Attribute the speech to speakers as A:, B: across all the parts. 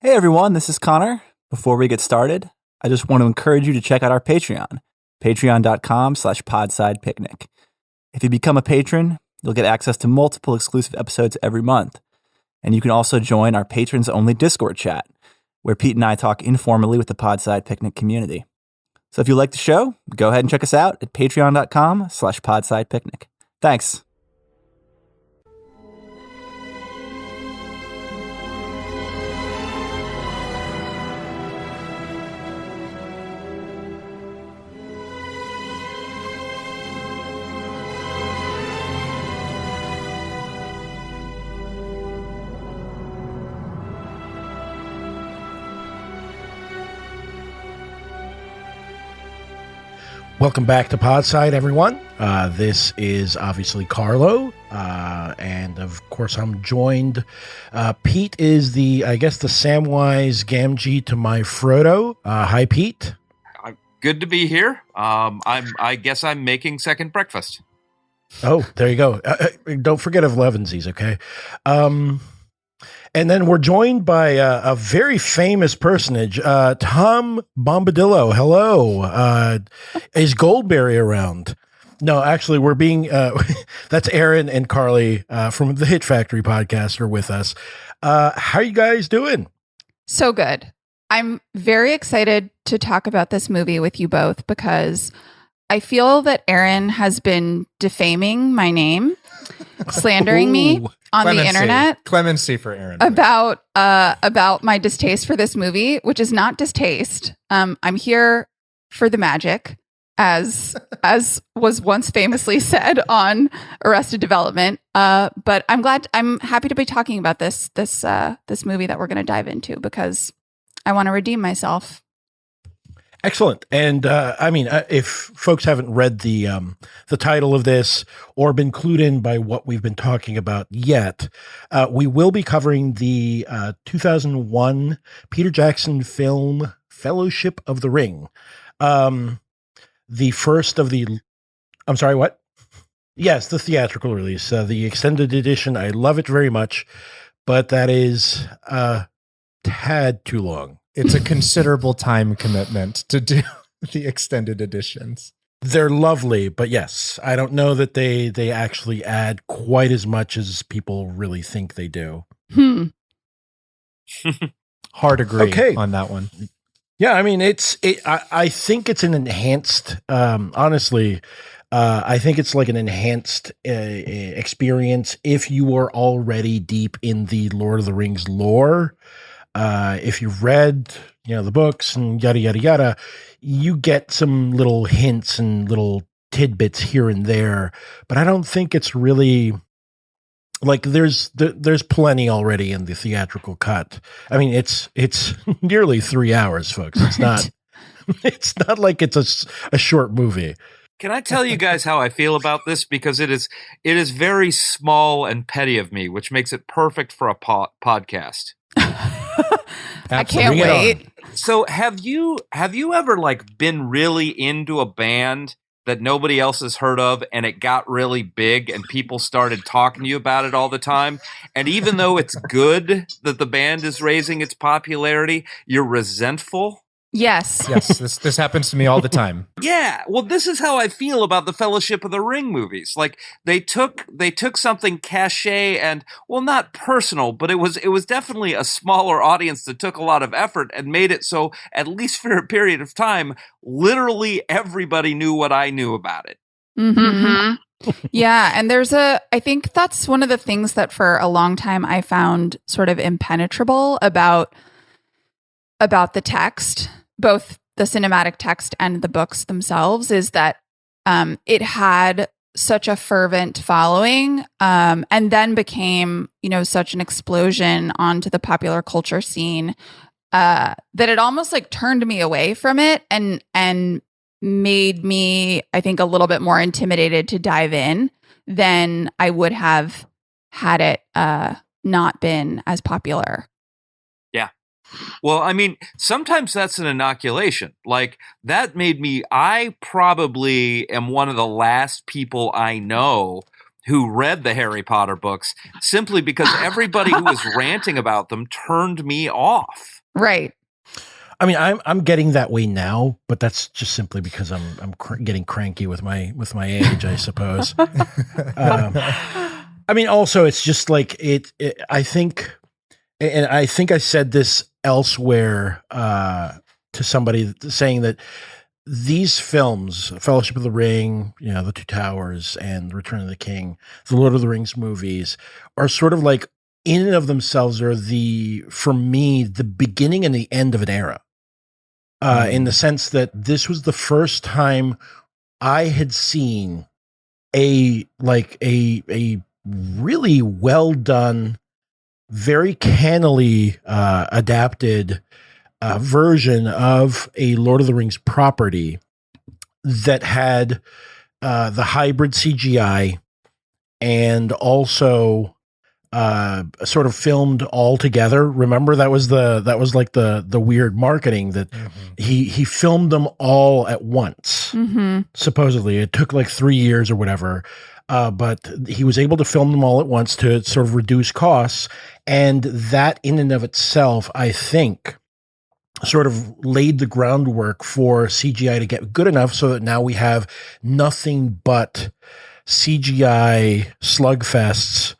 A: Hey everyone, this is Connor. Before we get started, I just want to encourage you to check out our Patreon, patreon.com/podsidepicnic. If you become a patron, you'll get access to multiple exclusive episodes every month. And you can also join our patrons-only Discord chat, where Pete and I talk informally with the Podside Picnic community. So if you like the show, go ahead and check us out at patreon.com/podsidepicnic. Thanks.
B: Welcome back to Podside, everyone. This is obviously Carlo, and of course I'm joined. Pete is the Samwise Gamgee to my Frodo. Hi, Pete.
C: Good to be here. I guess I'm making second breakfast.
B: Oh, there you go. Don't forget of Levensies, okay? And then we're joined by a very famous personage, Tom Bombadillo. Hello. Is Goldberry around? No, actually, we're being, that's Aaron and Carly from the Hit Factory podcast are with us. How are you guys doing?
D: So good. I'm very excited to talk about this movie with you both because I feel that Aaron has been defaming my name, slandering me on the internet.
E: Clemency for Aaron.
D: About my distaste for this movie, which is not distaste. I'm here for the magic, as was once famously said on Arrested Development. But I'm happy to be talking about this movie that we're going to dive into because I want to redeem myself.
B: Excellent. And if folks haven't read the title of this or been clued in by what we've been talking about yet, we will be covering the 2001 Peter Jackson film Fellowship of the Ring. The first of the, I'm sorry, what? Yes, the theatrical release, the extended edition. I love it very much, but that is a tad too long.
E: It's a considerable time commitment to do the extended editions.
B: They're lovely, but yes, I don't know that they actually add quite as much as people really think they do.
E: Hard agree on that one.
B: Yeah, I mean, I think it's an enhanced, honestly, I think it's like an enhanced experience if you are already deep in the Lord of the Rings lore. If you've read, the books and yada, yada, yada, you get some little hints and little tidbits here and there, but I don't think it's really like there's plenty already in the theatrical cut. I mean, it's nearly 3 hours, folks. It's not, it's not like it's a short movie.
C: Can I tell you guys how I feel about this? Because it is very small and petty of me, which makes it perfect for a podcast.
D: I can't wait.
C: So have you ever been really into a band that nobody else has heard of and it got really big and people started talking to you about it all the time? And even though it's good that the band is raising its popularity, you're resentful?
D: Yes.
E: Yes, this happens to me all the time.
C: Yeah, well, this is how I feel about the Fellowship of the Ring movies. Like they took something cachet and, well, not personal, but it was definitely a smaller audience that took a lot of effort and made it so, at least for a period of time, literally everybody knew what I knew about it.
D: Mm-hmm. Yeah, and I think that's one of the things that for a long time I found sort of impenetrable about the text, both the cinematic text and the books themselves, is that it had such a fervent following and then became, such an explosion onto the popular culture scene that it almost turned me away from it and made me, I think, a little bit more intimidated to dive in than I would have had it not been as popular.
C: Yeah. Well, I mean, sometimes that's an inoculation. I probably am one of the last people I know who read the Harry Potter books simply because everybody who was ranting about them turned me off.
D: Right.
B: I mean, I'm getting that way now, but that's just simply because I'm getting cranky with my age, I suppose. I mean, also it's just like it. I think, and I think I said this elsewhere to somebody, saying that these films, Fellowship of the Ring, The Two Towers, and Return of the King, the Lord of the Rings movies, are sort of like, in and of themselves, are for me, the beginning and the end of an era. In the sense that this was the first time I had seen a really well done, very cannily adapted version of a Lord of the Rings property that had the hybrid CGI and also sort of filmed all together. Remember, that was like the weird marketing that he filmed them all at once. Supposedly it took like 3 years or whatever. But he was able to film them all at once to sort of reduce costs. And that in and of itself, I think, sort of laid the groundwork for CGI to get good enough so that now we have nothing but CGI slugfests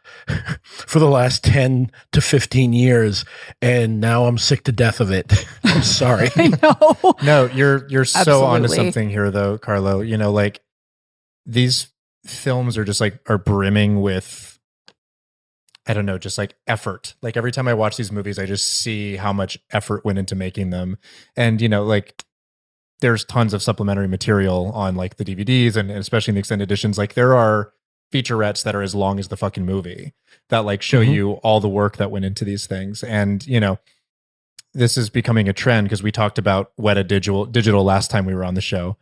B: for the last 10 to 15 years. And now I'm sick to death of it. I'm sorry.
D: I know.
E: No, you're so
D: Absolutely.
E: onto something here though, Carlo. Like these films are just like are brimming with, I don't know, just like effort. Like every time I watch these movies, I just see how much effort went into making them. And, like there's tons of supplementary material on like the DVDs and especially in the extended editions. Like there are featurettes that are as long as the fucking movie that like show you all the work that went into these things. And, this is becoming a trend because we talked about Weta Digital last time we were on the show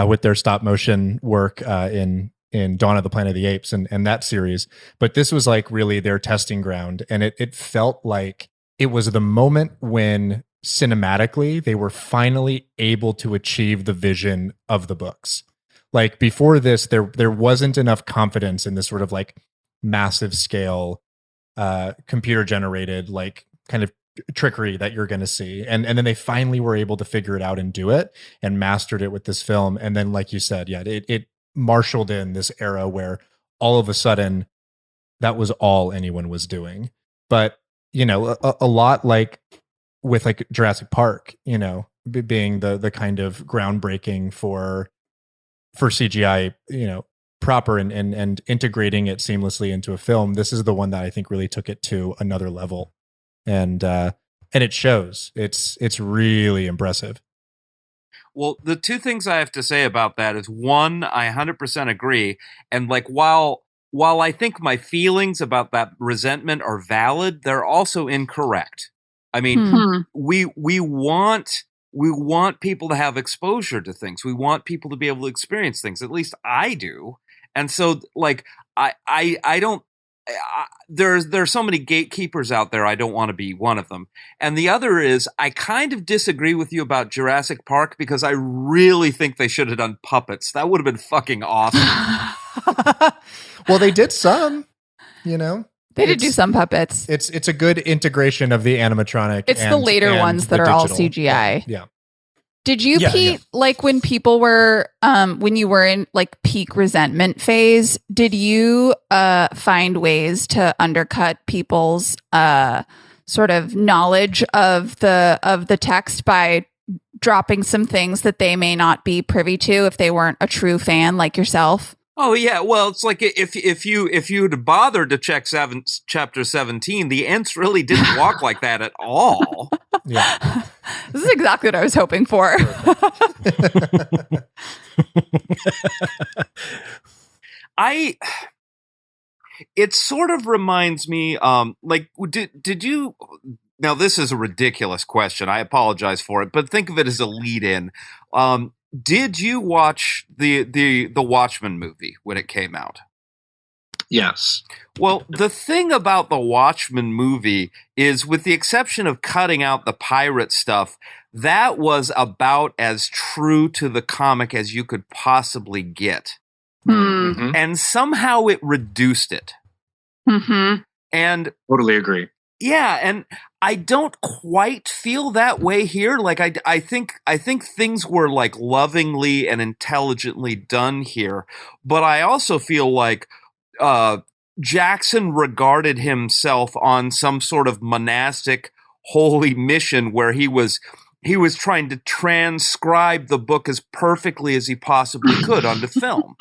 E: with their stop motion work in Dawn of the Planet of the Apes and that series. But this was like really their testing ground. And it felt like it was the moment when cinematically they were finally able to achieve the vision of the books. Like before this, there wasn't enough confidence in this sort of like massive scale computer generated like kind of trickery that you're going to see. And then they finally were able to figure it out and do it and mastered it with this film. And then, like you said, yeah, it marshaled in this era where all of a sudden that was all anyone was doing. But, a lot like with like Jurassic Park, being the kind of groundbreaking for CGI, proper and integrating it seamlessly into a film. This is the one that I think really took it to another level. And it shows. It's really impressive.
C: Well, the two things I have to say about that is, one, I 100% agree. And like, while I think my feelings about that resentment are valid, they're also incorrect. I mean, we want people to have exposure to things. We want people to be able to experience things. At least I do. And so like, I don't, there's so many gatekeepers out there. I don't want to be one of them. And the other is, I kind of disagree with you about Jurassic Park because I really think they should have done puppets. That would have been fucking awesome.
E: Well, they did some,
D: They did do some puppets.
E: It's a good integration of the animatronic.
D: It's the later ones that are all CGI.
E: Yeah.
D: Did you, Pete, like when people were, when you were in like peak resentment phase, did you find ways to undercut people's sort of knowledge of the text by dropping some things that they may not be privy to if they weren't a true fan like yourself?
C: Oh yeah, well, it's like if you'd bothered to check chapter 17, the Ents really didn't walk like that at all.
E: Yeah,
D: this is exactly what I was hoping for.
C: It sort of reminds me, like, did you? Now this is a ridiculous question. I apologize for it, but think of it as a lead-in. Did you watch the Watchmen movie when it came out?
F: Yes.
C: Well, the thing about the Watchmen movie is, with the exception of cutting out the pirate stuff, that was about as true to the comic as you could possibly get.
F: Mhm.
C: and somehow it reduced it.
D: Mm-hmm.
C: And
F: Totally agree.
C: yeah, and I don't quite feel that way here. Like I think things were like lovingly and intelligently done here, but I also feel like Jackson regarded himself on some sort of monastic holy mission where he was trying to transcribe the book as perfectly as he possibly could onto film.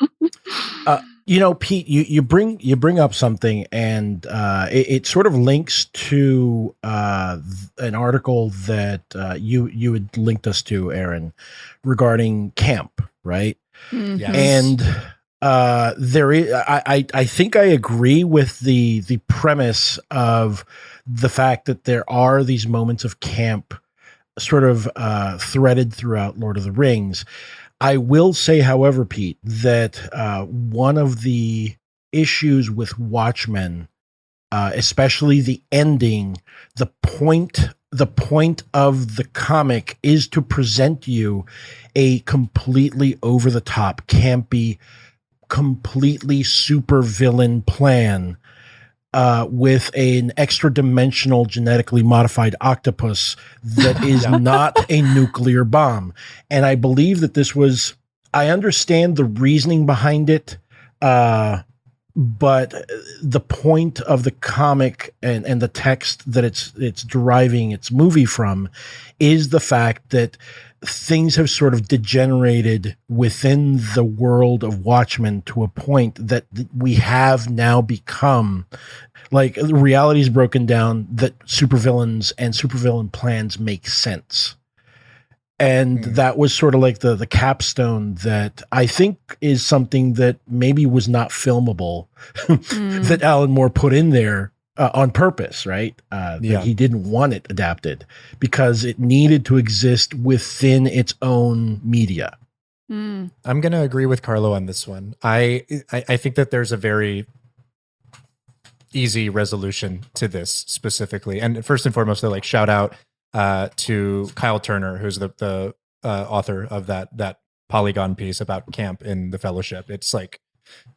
B: Pete, you bring up something, and it sort of links to an article that you had linked us to, Aaron, regarding camp, right?
D: Mm-hmm.
E: Yes.
B: And there is, I think I agree with the premise of the fact that there are these moments of camp sort of threaded throughout Lord of the Rings. I will say, however, Pete, that one of the issues with Watchmen, especially the ending, the point of the comic is to present you a completely over the top, campy, completely super villain plan with an extra dimensional genetically modified octopus that is not a nuclear bomb. And I believe that I understand the reasoning behind it. But the point of the comic and the text that it's deriving its movie from is the fact that things have sort of degenerated within the world of Watchmen to a point that we have now become, like, reality is broken down, that supervillains and supervillain plans make sense. And that was sort of like the capstone that I think is something that maybe was not filmable that Alan Moore put in there on purpose, right? That he didn't want it adapted because it needed to exist within its own media.
E: I'm going to agree with Carlo on this one. I think that there's a very easy resolution to this specifically. And first and foremost, like, shout out to Kyle Turner, who's the author of that Polygon piece about camp in the Fellowship. It's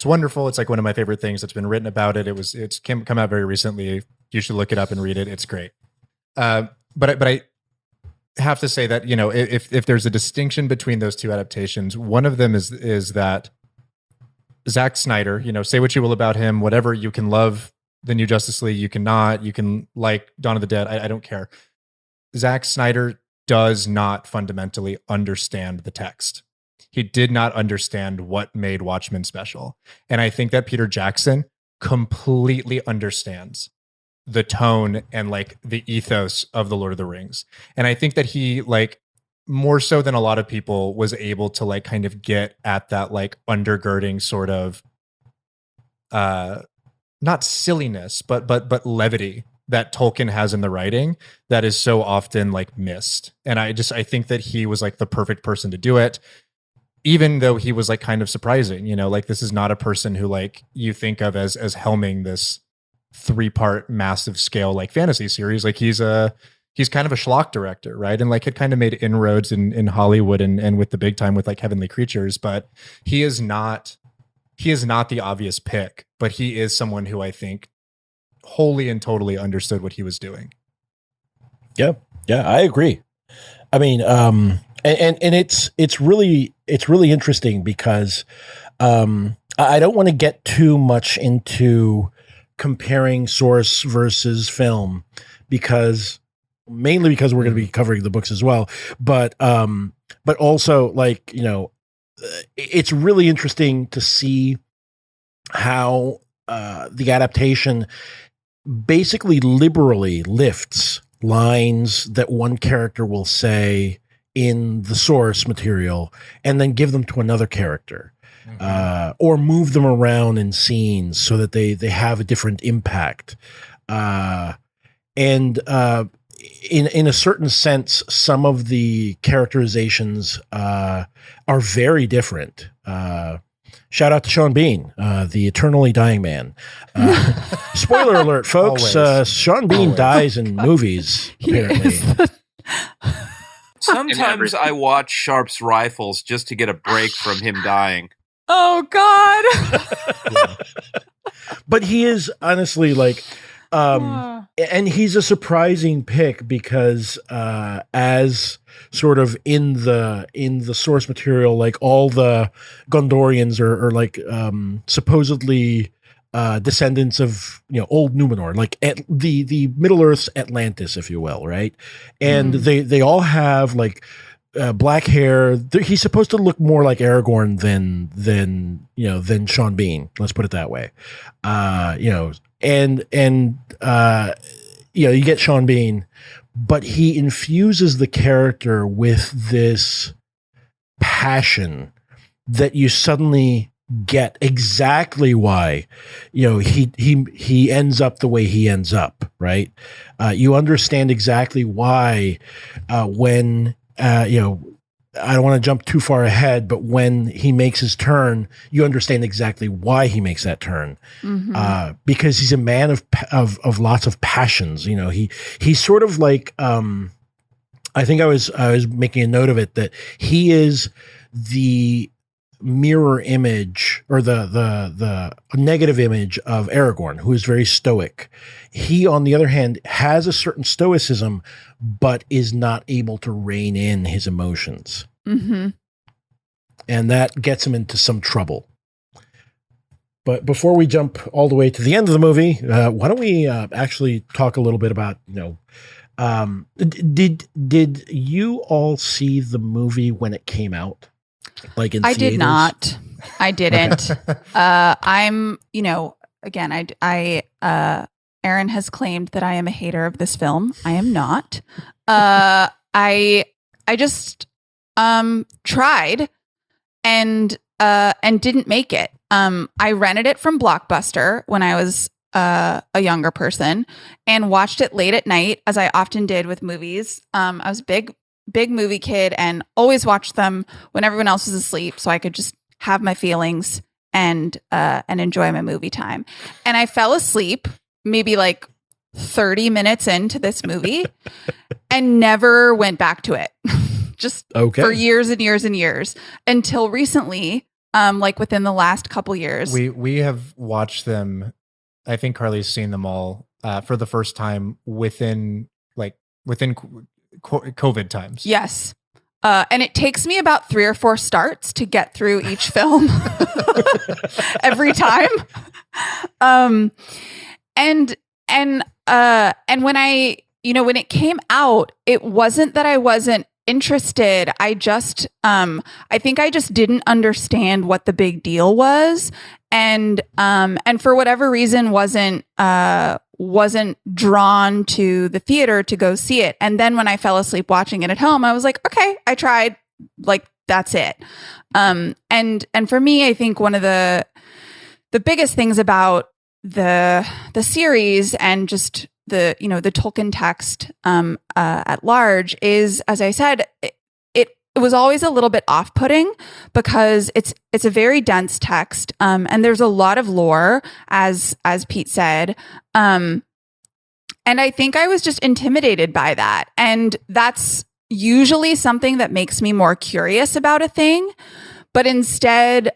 E: wonderful. It's like one of my favorite things that's been written about it. It's come out very recently. You should look it up and read it. It's great. But I have to say that, if there's a distinction between those two adaptations, one of them is that Zack Snyder, say what you will about him, whatever, you can love the New Justice League, you can like Dawn of the Dead. I don't care. Zack Snyder does not fundamentally understand the text. He did not understand what made Watchmen special. And I think that Peter Jackson completely understands the tone and like the ethos of the Lord of the Rings. And I think that he, like, more so than a lot of people, was able to like kind of get at that like undergirding sort of not silliness, but levity that Tolkien has in the writing that is so often like missed. And I think that he was like the perfect person to do it, even though he was like kind of surprising, like this is not a person who like you think of as helming this 3-part massive scale like fantasy series. Like he's kind of a schlock director, right? And like had kind of made inroads in Hollywood and with the big time with like Heavenly Creatures, but he is not the obvious pick, but he is someone who I think wholly and totally understood what he was doing.
B: Yeah, I agree. I mean, and it's really interesting because I don't want to get too much into comparing source versus film mainly because we're going to be covering the books as well, but also like, it's really interesting to see how the adaptation basically liberally lifts lines that one character will say in the source material and then give them to another character, or move them around in scenes so that they have a different impact. And in a certain sense, some of the characterizations are very different. Shout out to Sean Bean, the eternally dying man. Spoiler alert, folks. Sean Bean dies in movies, apparently.
C: Sometimes I watch Sharp's Rifles just to get a break from him dying.
D: Oh God.
B: But he is honestly like, and he's a surprising pick because as sort of in the source material, like all the Gondorians are like supposedly descendants of old Numenor, like the Middle Earth's Atlantis, if you will, right? And they all have like black hair. He's supposed to look more like Aragorn than Sean Bean. Let's put it that way. You get Sean Bean, but he infuses the character with this passion that you suddenly get exactly why he ends up the way he ends up, right? You understand exactly why when I don't want to jump too far ahead, but when he makes his turn, you understand exactly why he makes that turn, because he's a man of lots of passions. He's sort of like I think I was making a note of it that he is the mirror image or the negative image of Aragorn, who is very stoic. He, on the other hand, has a certain stoicism, but is not able to rein in his emotions. And that gets him into some trouble. But before we jump all the way to the end of the movie, why don't we actually talk a little bit about, did you all see the movie when it came out? Like in theaters?
D: Did not. I didn't. I'm, again, Aaron has claimed that I am a hater of this film. I am not. I just tried and didn't make it. I rented it from Blockbuster when I was a younger person and watched it late at night, as I often did with movies. I was a big movie kid and always watched them when everyone else was asleep, so I could just have my feelings and enjoy my movie time. And I fell asleep maybe like 30 minutes into this movie and never went back to it. Just for years and years and years until recently, like within the last couple years.
E: We have watched them. I think Carly's seen them all for the first time within COVID times.
D: Yes. And it takes me about 3 or 4 starts to get through each film every time. And when when it came out, it wasn't that I wasn't interested. I just, I think I just didn't understand what the big deal was. And for whatever reason wasn't drawn to the theater to go see it. And then when I fell asleep watching it at home, I was like, okay, I tried, like, that's it. And for me, I think one of the biggest things about the series and just the Tolkien text at large is, as I said, it was always a little bit off-putting because it's a very dense text, and there's a lot of lore, as Pete said, and I think I was just intimidated by that, and that's usually something that makes me more curious about a thing, but instead,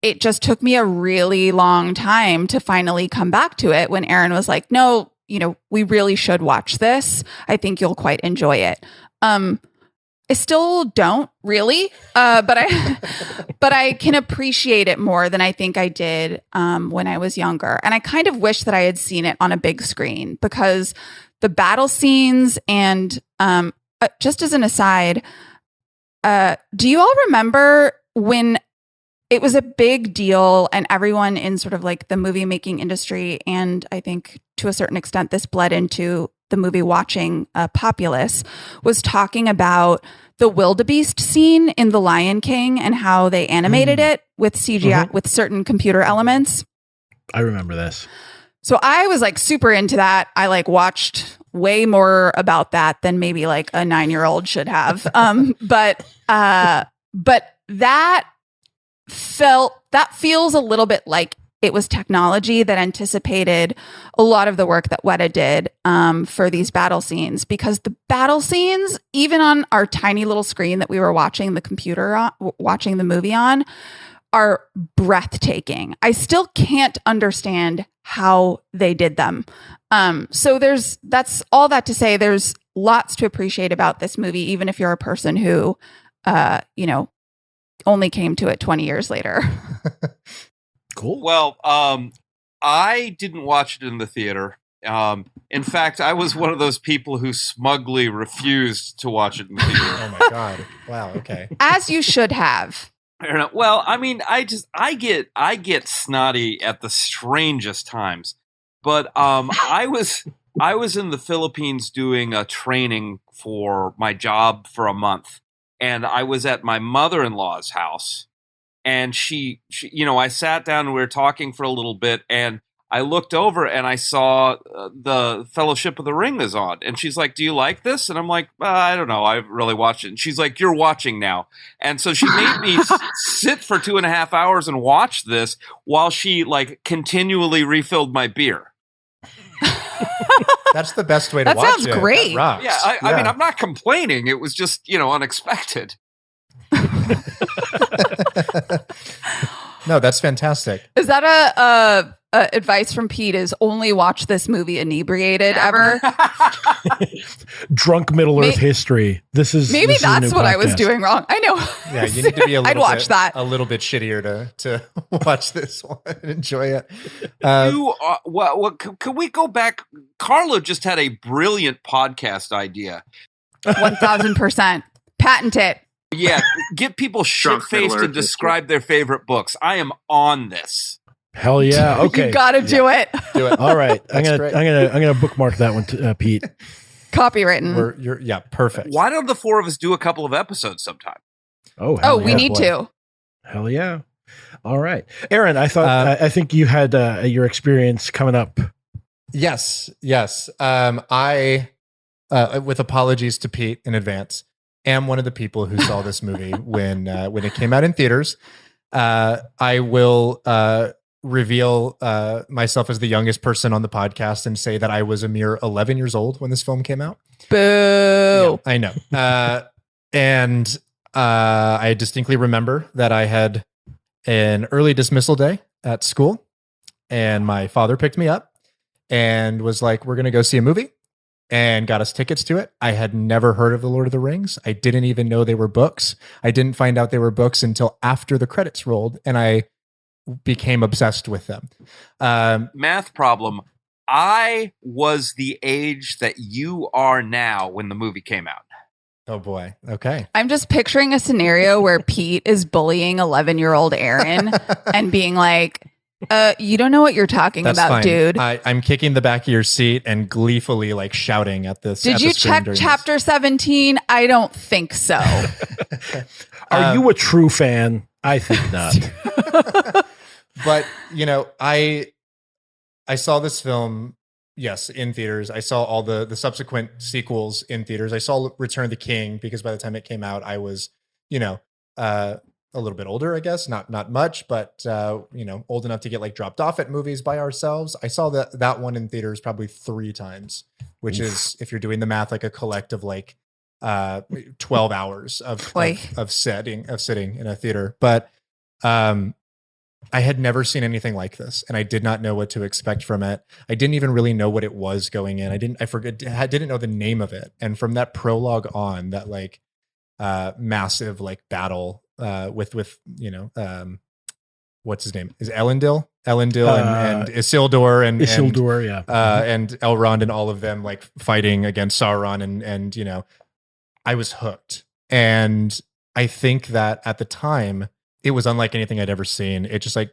D: it just took me a really long time to finally come back to it when Aaron was like, no, we really should watch this. I think you'll quite enjoy it. I still don't really, but I can appreciate it more than I think I did when I was younger. And I kind of wish that I had seen it on a big screen because the battle scenes and just as an aside, do you all remember when it was a big deal and everyone in sort of like the movie making industry, and I think to a certain extent this bled into the movie watching populace, was talking about the wildebeest scene in The Lion King and how they animated it with CGI, with certain computer elements.
B: I remember this.
D: So I was like super into that. I like watched way more about that than maybe like a 9-year-old should have. But that feels a little bit like it was technology that anticipated a lot of the work that Weta did for these battle scenes, because the battle scenes, even on our tiny little screen that we were watching the movie on, are breathtaking. I still can't understand how they did them. So that's all that to say there's lots to appreciate about this movie, even if you're a person who, only came to it 20 years later.
B: Cool.
C: Well, I didn't watch it in the theater. In fact, I was one of those people who smugly refused to watch it in the theater.
E: Oh my God. Wow. Okay.
D: As you should have.
C: I don't know. Well, I mean, I get snotty at the strangest times. But I was in the Philippines doing a training for my job for a month, and I was at my mother-in-law's house, and she I sat down and we were talking for a little bit, and I looked over and I saw the Fellowship of the Ring is on, and she's like, "Do you like this?" And I'm like, "I don't know. I haven't really watched it." And she's like, "You're watching now." And so she made me sit for 2.5 hours and watch this while she continually refilled my beer.
E: That's the best way to watch it.
D: That sounds great.
E: That rocks.
C: Yeah, I mean, I'm not complaining. It was just, unexpected.
E: No, that's fantastic.
D: Is that a advice from Pete? Is only watch this movie inebriated ever?
B: Drunk Middle Earth history. This is
D: that's what I was doing wrong. I know.
E: Yeah, you need to be
D: I'd watch that.
E: A little bit shittier to watch this one and enjoy it.
C: Can we go back? Carlo just had a brilliant podcast idea.
D: 1000%. Patent it.
C: Yeah, get people shit-faced and describe their favorite books. I am on this.
B: Hell yeah! Okay,
D: You gotta do it.
E: Do it.
B: all right. I'm
E: That's
B: gonna bookmark that one, Pete.
D: Copywritten.
E: Perfect.
C: Why don't the four of us do a couple of episodes sometime?
B: Oh,
D: We need to.
B: Hell yeah! All right, Aaron. I think you had your experience coming up.
E: Yes. I, with apologies to Pete in advance, am one of the people who saw this movie when it came out in theaters. I will reveal myself as the youngest person on the podcast and say that I was a mere 11 years old when this film came out.
D: Boo.
E: Yeah, I know. And I distinctly remember that I had an early dismissal day at school, and my father picked me up and was like, "We're going to go see a movie," and got us tickets to it. I had never heard of The Lord of the Rings. I didn't even know they were books. I didn't find out they were books until after the credits rolled, and I became obsessed with them.
C: Math problem. I was the age that you are now when the movie came out.
E: Oh boy. Okay.
D: I'm just picturing a scenario where Pete is bullying 11-year-old Aaron and being like, you don't know what you're talking
E: That's
D: about,
E: fine.
D: dude.
E: I'm kicking the back of your seat and gleefully shouting at this.
D: Did you check chapter 17? I don't think so.
B: Are you a true fan? I think not.
E: But I saw this film, yes, in theaters. I saw all the subsequent sequels in theaters. I saw Return of the King because by the time it came out, I was, a little bit older, I guess, not much, but old enough to get dropped off at movies by ourselves. I saw that one in theaters probably 3 times, which is, if you're doing the math, like a collective 12 hours of sitting in a theater. But I had never seen anything like this, and I did not know what to expect from it. I didn't even really know what it was going in. I didn't know the name of it. And from that prologue on, that massive battle with what's his name? Is Elendil and Isildur and Elrond and all of them fighting against Sauron and I was hooked. And I think that at the time it was unlike anything I'd ever seen. It just and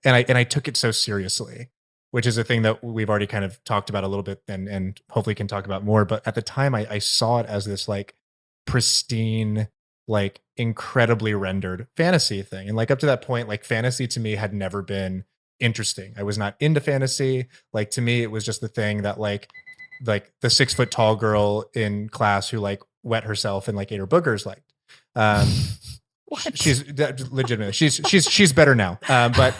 E: I took it so seriously, which is a thing that we've already kind of talked about a little bit and hopefully can talk about more. But at the time I saw it as this pristine, incredibly rendered fantasy thing. And up to that point, fantasy to me had never been interesting. I was not into fantasy. To me, it was just the thing that the 6 foot tall girl in class who wet herself and ate her boogers liked. She's legitimately, she's better now. But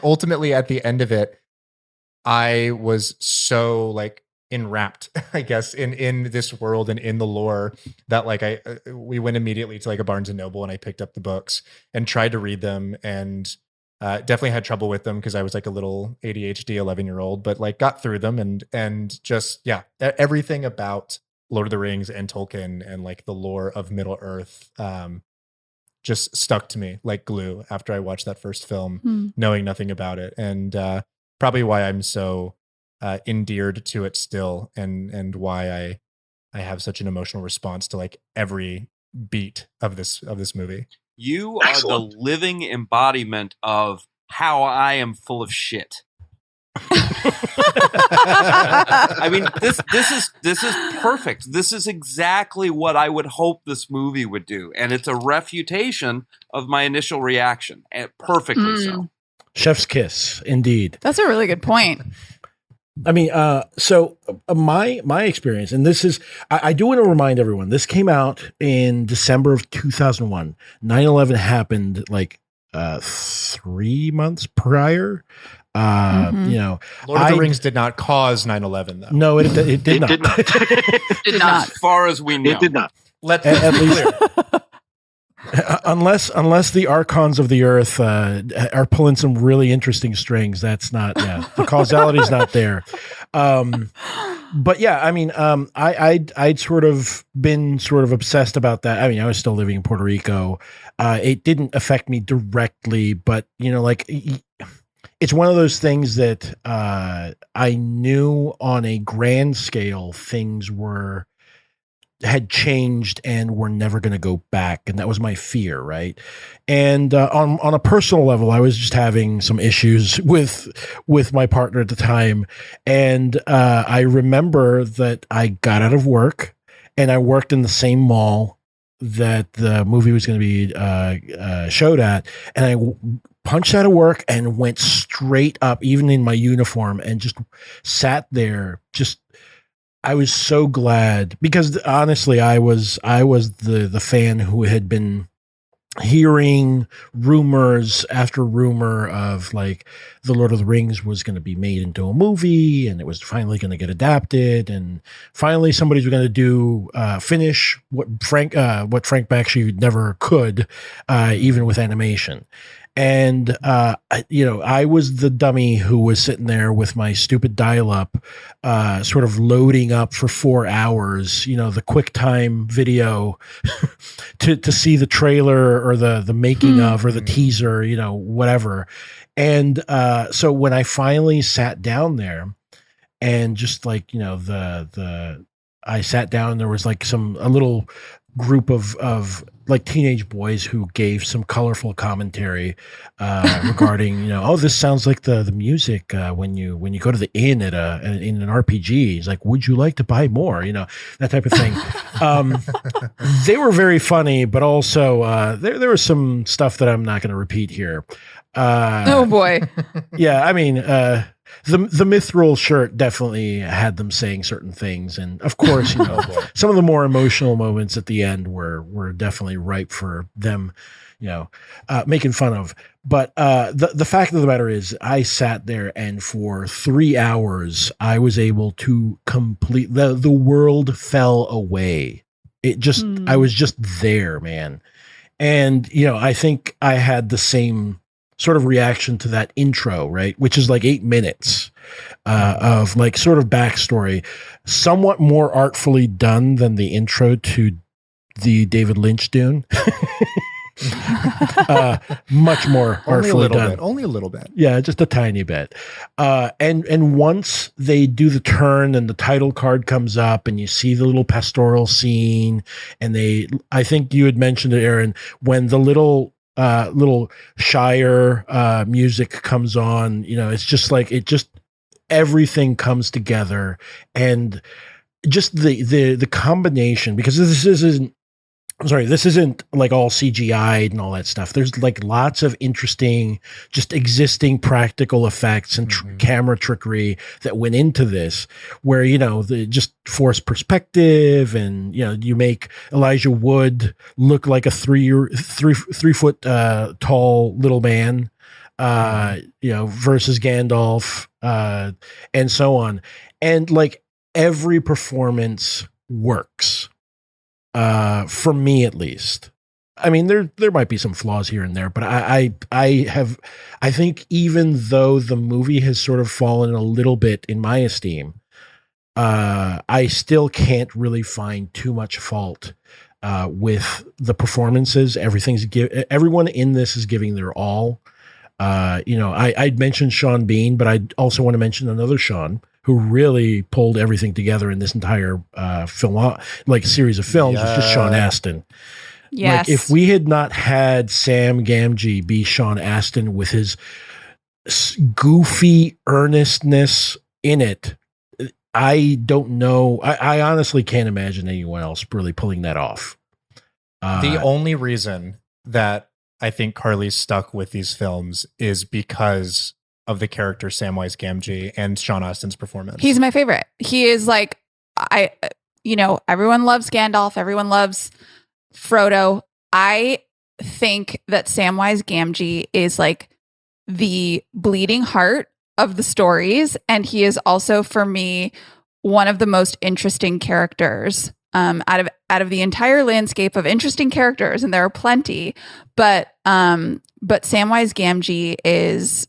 E: ultimately at the end of it, I was so enwrapped, I guess, in this world and in the lore that like we went immediately to like a Barnes and Noble and I picked up the books and tried to read them, and definitely had trouble with them because I was like a little ADHD 11-year-old, but like got through them and just everything about Lord of the Rings and Tolkien and like the lore of Middle Earth just stuck to me like glue after I watched that first film, knowing nothing about it, and probably why I'm so endeared to it still, and why I have such an emotional response to like every beat of this movie.
C: You are the living embodiment of how I am full of shit. I mean, this is perfect. This is exactly what I would hope this movie would do, and it's a refutation of my initial reaction, and perfectly so.
B: Chef's kiss, indeed.
D: That's a really good point.
B: I mean, so my experience, and this is, I do want to remind everyone, this came out in December of 2001. 9/11 happened like 3 months prior. You know,
E: Lord of the Rings did not cause 9/11 though.
B: No, it did not.
C: It did not. As far as we know.
F: It did not.
E: Let's
B: at
E: be
B: least,
E: clear.
B: unless the archons of the earth are pulling some really interesting strings, that's not, the causality is not there. But yeah, I mean, I'd sort of been sort of obsessed about that. I mean, I was still living in Puerto Rico. It didn't affect me directly, but you know, like it's one of those things that I knew on a grand scale things had changed and were never going to go back. And that was my fear. Right. And on a personal level, I was just having some issues with my partner at the time. And I remember that I got out of work and I worked in the same mall that the movie was going to be showed at. And I punched out of work and went straight up, even in my uniform, and just sat there. I was so glad, because honestly, I was the fan who had been hearing rumors after rumor of like the Lord of the Rings was going to be made into a movie, and it was finally going to get adapted, and finally somebody's going to do finish what Frank actually never could, even with animation. And, you know, I was the dummy who was sitting there with my stupid dial-up, sort of loading up for 4 hours, you know, the QuickTime video to see the trailer or the making of, or the teaser, you know, whatever. And so when I finally sat down there and just like, you know, I sat down, there was like a little group of like teenage boys who gave some colorful commentary regarding, you know, oh, this sounds like the music when you go to the inn in an RPG. It's like, would you like to buy more? You know, that type of thing. They were very funny, but also there was some stuff that I'm not going to repeat here.
D: Oh boy.
B: Yeah, I mean, the Mithril shirt definitely had them saying certain things, and of course, you know, some of the more emotional moments at the end were definitely ripe for them, you know, making fun of. But the fact of the matter is, I sat there, and for 3 hours, I was able to complete the world fell away. It just I was just there, man, and you know, I think I had the same sort of reaction to that intro, right? Which is like 8 minutes of like sort of backstory, somewhat more artfully done than the intro to the David Lynch Dune. Much more artfully done.
E: Only a little bit.
B: Yeah, just a tiny bit. And once they do the turn and the title card comes up and you see the little pastoral scene, and I think you had mentioned it, Aaron, when the little Shire music comes on, you know, it's just like everything comes together, and just the combination, because this isn't like all CGI'd and all that stuff. There's like lots of interesting, just existing practical effects and camera trickery that went into this, where, you know, just forced perspective, and, you know, you make Elijah Wood look like a 3 foot tall little man, you know, versus Gandalf, and so on. And like, every performance works, for me at least. I mean, there might be some flaws here and there, but I think even though the movie has sort of fallen a little bit in my esteem, I still can't really find too much fault with the performances. Everyone in this is giving their all. I'd mentioned Sean Bean, but I also want to mention another Sean who really pulled everything together in this entire series of films. It's just Sean Astin.
D: Yes.
B: Like, if we had not had Sam Gamgee be Sean Astin with his goofy earnestness in it, I don't know. I honestly can't imagine anyone else really pulling that off.
E: The only reason that I think Carly's stuck with these films is because of the character Samwise Gamgee and Sean Astin's performance.
D: He's my favorite. He is like, everyone loves Gandalf. Everyone loves Frodo. I think that Samwise Gamgee is like the bleeding heart of the stories, and he is also, for me, one of the most interesting characters out of the entire landscape of interesting characters, and there are plenty. But Samwise Gamgee is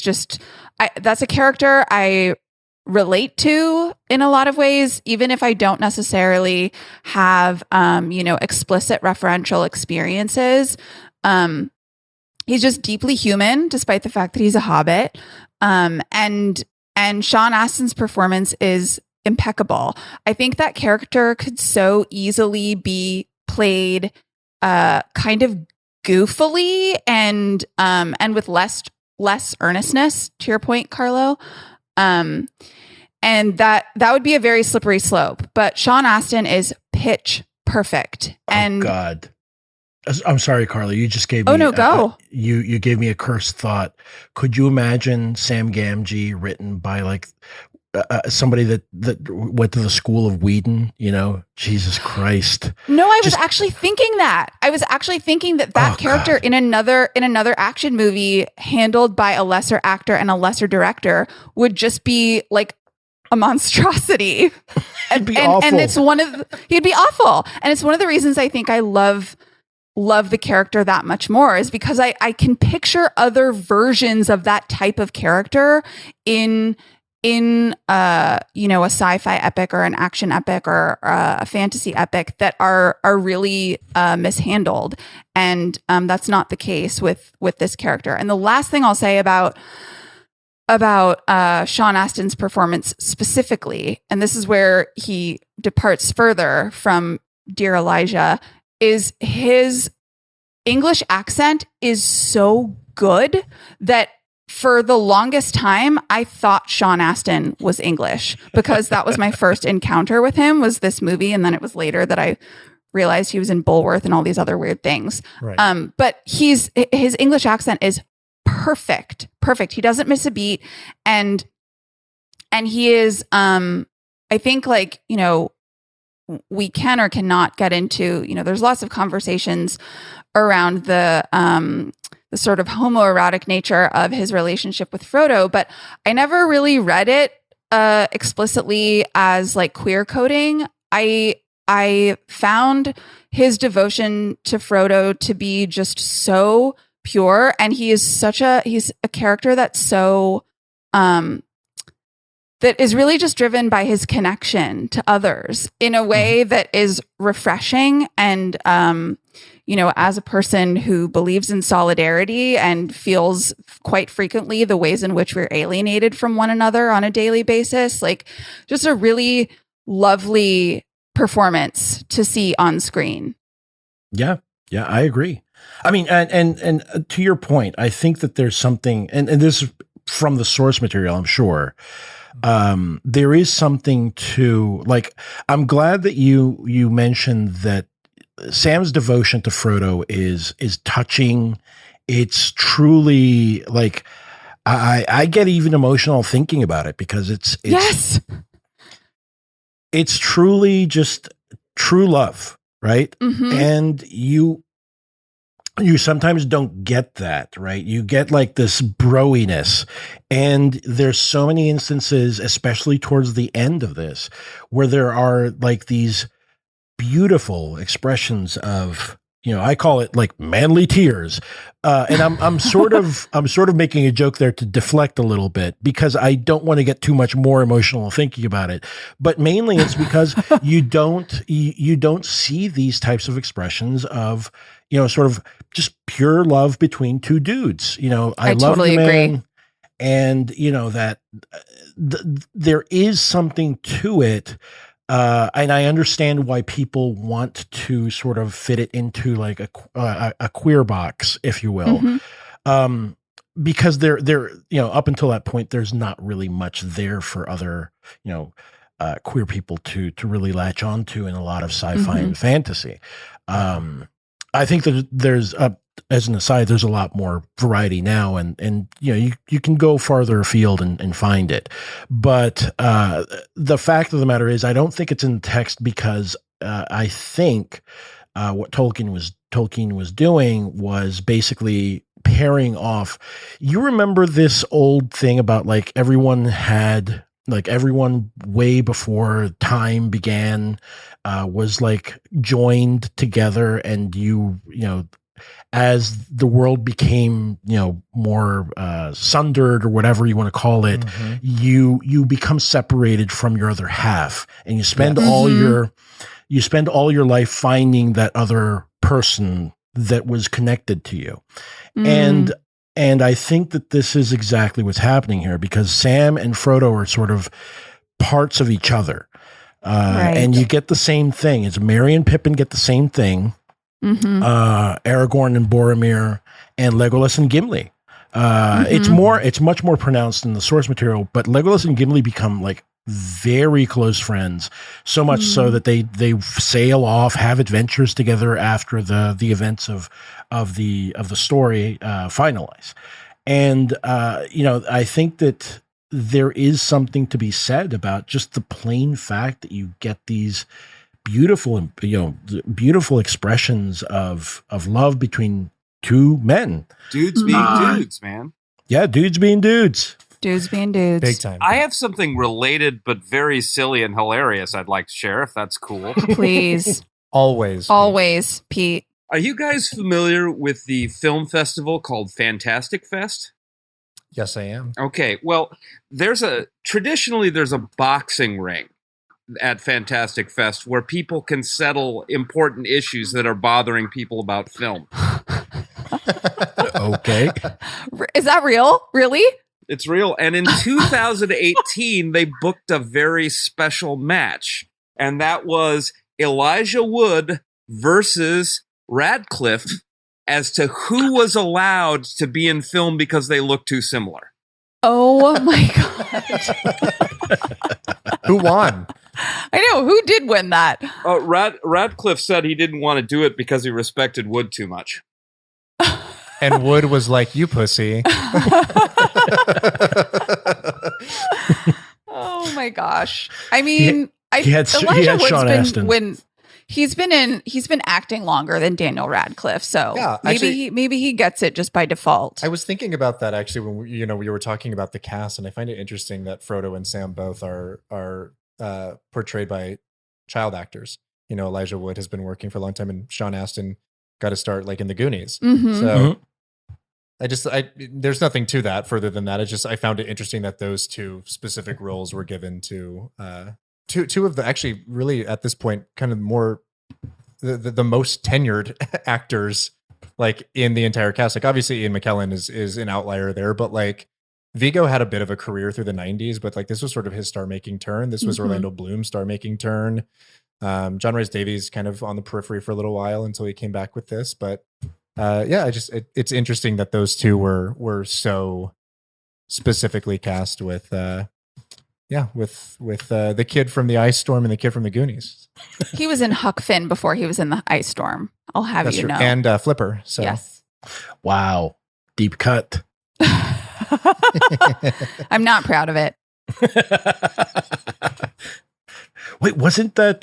D: just that's a character I relate to in a lot of ways, even if I don't necessarily have explicit referential experiences. He's just deeply human, despite the fact that he's a hobbit. And Sean Astin's performance is impeccable. I think that character could so easily be played kind of goofily and with less earnestness, to your point, Carlo. And that would be a very slippery slope. But Sean Astin is pitch perfect. And
B: oh God, I'm sorry, Carly. You just gave me.
D: Oh no, go.
B: You gave me a cursed thought. Could you imagine Sam Gamgee written by like somebody that went to the school of Whedon? Jesus Christ.
D: No, I was actually thinking that. I was actually thinking that character in another action movie handled by a lesser actor and a lesser director would just be like a monstrosity.
B: It'd be awful.
D: And he'd be awful. And it's one of the reasons I think I love the character that much more, is because I can picture other versions of that type of character in a sci-fi epic or an action epic or a fantasy epic that are really mishandled. And that's not the case with this character. And the last thing I'll say about Sean Astin's performance specifically, and this is where he departs further from Dear Elijah, is his English accent is so good that for the longest time, I thought Sean Astin was English, because that was my first encounter with him, was this movie. And then it was later that I realized he was in Bulworth and all these other weird things.
E: Right.
D: But his English accent is perfect. He doesn't miss a beat. And he is, I think, like, we can or cannot get into, there's lots of conversations around the sort of homoerotic nature of his relationship with Frodo, but I never really read it explicitly as like queer coding. I found his devotion to Frodo to be just so pure, and he's a character that's so that is really just driven by his connection to others in a way that is refreshing. And, as a person who believes in solidarity and feels quite frequently the ways in which we're alienated from one another on a daily basis, like, just a really lovely performance to see on screen.
B: Yeah, I agree. I mean, and to your point, I think that there's something, and this is from the source material, I'm sure. There is something to, like, I'm glad that you mentioned that Sam's devotion to Frodo is touching. It's truly, like, I get even emotional thinking about it, because it's
D: yes,
B: it's truly just true love, right?
D: Mm-hmm.
B: And you sometimes don't get that, right? You get like this broiness. And there's so many instances, especially towards the end of this, where there are like these beautiful expressions of, I call it like manly tears. And I'm sort of making a joke there to deflect a little bit because I don't want to get too much more emotional thinking about it. But mainly it's because you don't see these types of expressions of, sort of just pure love between two dudes. I love
D: totally
B: you, man.
D: agree.
B: And that there is something to it. And I understand why people want to sort of fit it into like a queer box, if you will.
D: Mm-hmm.
B: Because they're up until that point, there's not really much there for other, queer people to really latch onto in a lot of sci-fi and fantasy. I think that there's as an aside, there's a lot more variety now, and you can go farther afield and find it. But the fact of the matter is, I don't think it's in the text because I think what Tolkien was doing was basically pairing off. You remember this old thing about like everyone way before time began was like joined together, and as the world became, more sundered or whatever you want to call it, you become separated from your other half, and you spend all your life finding that other person that was connected to you. And I think that this is exactly what's happening here, because Sam and Frodo are sort of parts of each other. And you get the same thing. It's Merry and Pippin get the same thing. Aragorn and Boromir and Legolas and Gimli. It's much more pronounced in the source material, but Legolas and Gimli become like very close friends, so much so that they sail off, have adventures together after the events of the story finalize. And I think that there is something to be said about just the plain fact that you get these beautiful expressions of love between two men.
C: Dudes being dudes, man.
B: Yeah, dudes being dudes.
D: Dudes being dudes.
E: Big time.
C: I have something related but very silly and hilarious I'd like to share, if that's cool.
D: Please.
E: Always,
D: Pete.
C: Are you guys familiar with the film festival called Fantastic Fest?
E: Yes, I am.
C: Okay, well, traditionally there's a boxing ring at Fantastic Fest where people can settle important issues that are bothering people about film.
B: Okay.
D: Is that real? Really?
C: It's real. And in 2018, they booked a very special match. And that was Elijah Wood versus Radcliffe as to who was allowed to be in film because they look too similar.
D: Oh my God.
E: Who won?
D: I know. Who did win that?
C: Radcliffe said he didn't want to do it because he respected Wood too much.
E: And Wood was like, "You pussy."
D: Oh my gosh. I mean,
B: he had Sean Astin.
D: He's been acting longer than Daniel Radcliffe, so
E: Yeah,
D: maybe he gets it just by default.
E: I was thinking about that actually when we were talking about the cast, and I find it interesting that Frodo and Sam both are portrayed by child actors. Elijah Wood has been working for a long time, and Sean Astin got to start like in the Goonies. So there's nothing to that further than that. I found it interesting that those two specific roles were given to two of the actually really at this point kind of more the most tenured actors like in the entire cast. Like obviously Ian McKellen is an outlier there, but like Viggo had a bit of a career through the 90s, but like this was sort of his star-making turn. This was Orlando Bloom's star-making turn. John Rhys Davies kind of on the periphery for a little while until he came back with this. But it's interesting that those two were so specifically cast with the kid from the Ice Storm and the kid from the Goonies.
D: He was in Huck Finn before he was in the Ice Storm. I'll have
E: That's
D: you
E: true.
D: know.
E: And Flipper. So.
D: Yes.
B: Wow. Deep cut.
D: I'm not proud of it.
B: Wait, wasn't that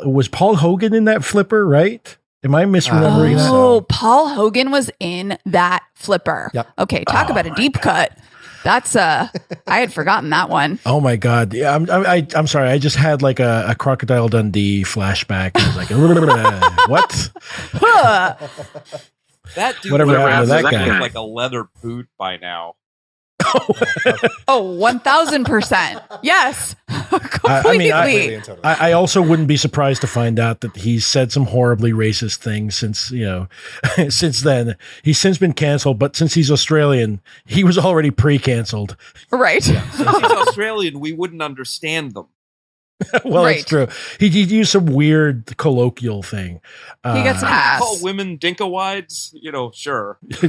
B: was Paul Hogan in that Flipper, right? Am I misremembering that?
D: Oh, Paul Hogan was in that flipper.
E: Yep.
D: Okay, talk about a deep cut. That's I had forgotten that one.
B: Oh my God! Yeah, I'm sorry. I just had like a Crocodile Dundee flashback. I was like, what?
C: That dude
B: Whatever
C: would
B: happened to
C: have
B: that guy?
C: like a leather boot by now.
D: Oh, 1000%. Yes. Completely.
B: I also wouldn't be surprised to find out that he's said some horribly racist things since, since then. He's since been canceled, but since he's Australian, he was already pre-canceled.
D: Right.
C: Since he's Australian, we wouldn't understand them.
B: Well,
D: Right.
B: that's true. He used some weird colloquial thing.
D: He gets ass.
C: Call women dinkawides, sure.
B: You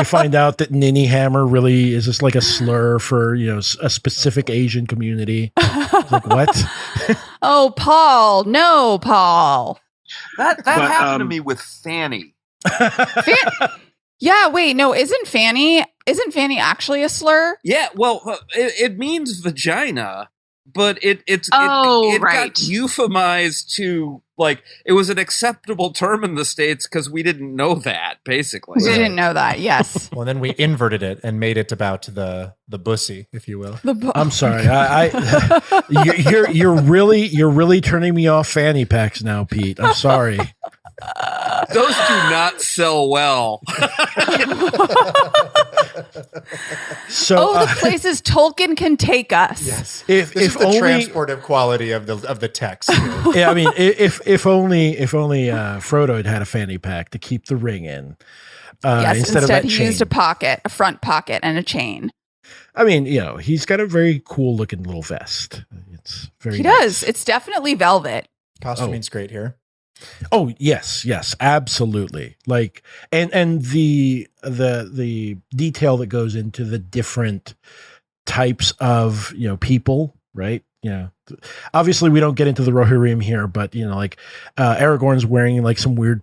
B: find out that ninny hammer really is just like a slur for a specific Asian community. Like what?
D: Oh, Paul. No, Paul.
C: That happened to me with Fanny.
D: Yeah, wait, no, isn't Fanny actually a slur?
C: Yeah, well, it means vagina, but it
D: right.
C: got euphemized to like it was an acceptable term in the States because we didn't know that basically.
D: We didn't know that. Yes.
E: Well, then we inverted it and made it about the bussy, if you will.
B: I'm sorry. You're really turning me off fanny packs now, Pete. I'm sorry.
C: Those do not sell well.
B: So,
D: the places Tolkien can take us.
E: Yes.
B: If
E: This is the
B: only
E: transportive quality of the text.
B: yeah, I mean, if only Frodo had had a fanny pack to keep the ring in.
D: Yes,
B: instead of that
D: he
B: chain.
D: used a front pocket, and a chain.
B: I mean, he's got a very cool looking little vest. It's very.
D: He
B: nice.
D: does. It's definitely velvet.
E: Costuming's great here.
B: Oh yes, absolutely. Like and the detail that goes into the different types of people, right? Obviously we don't get into the Rohirrim here, but Aragorn's wearing like some weird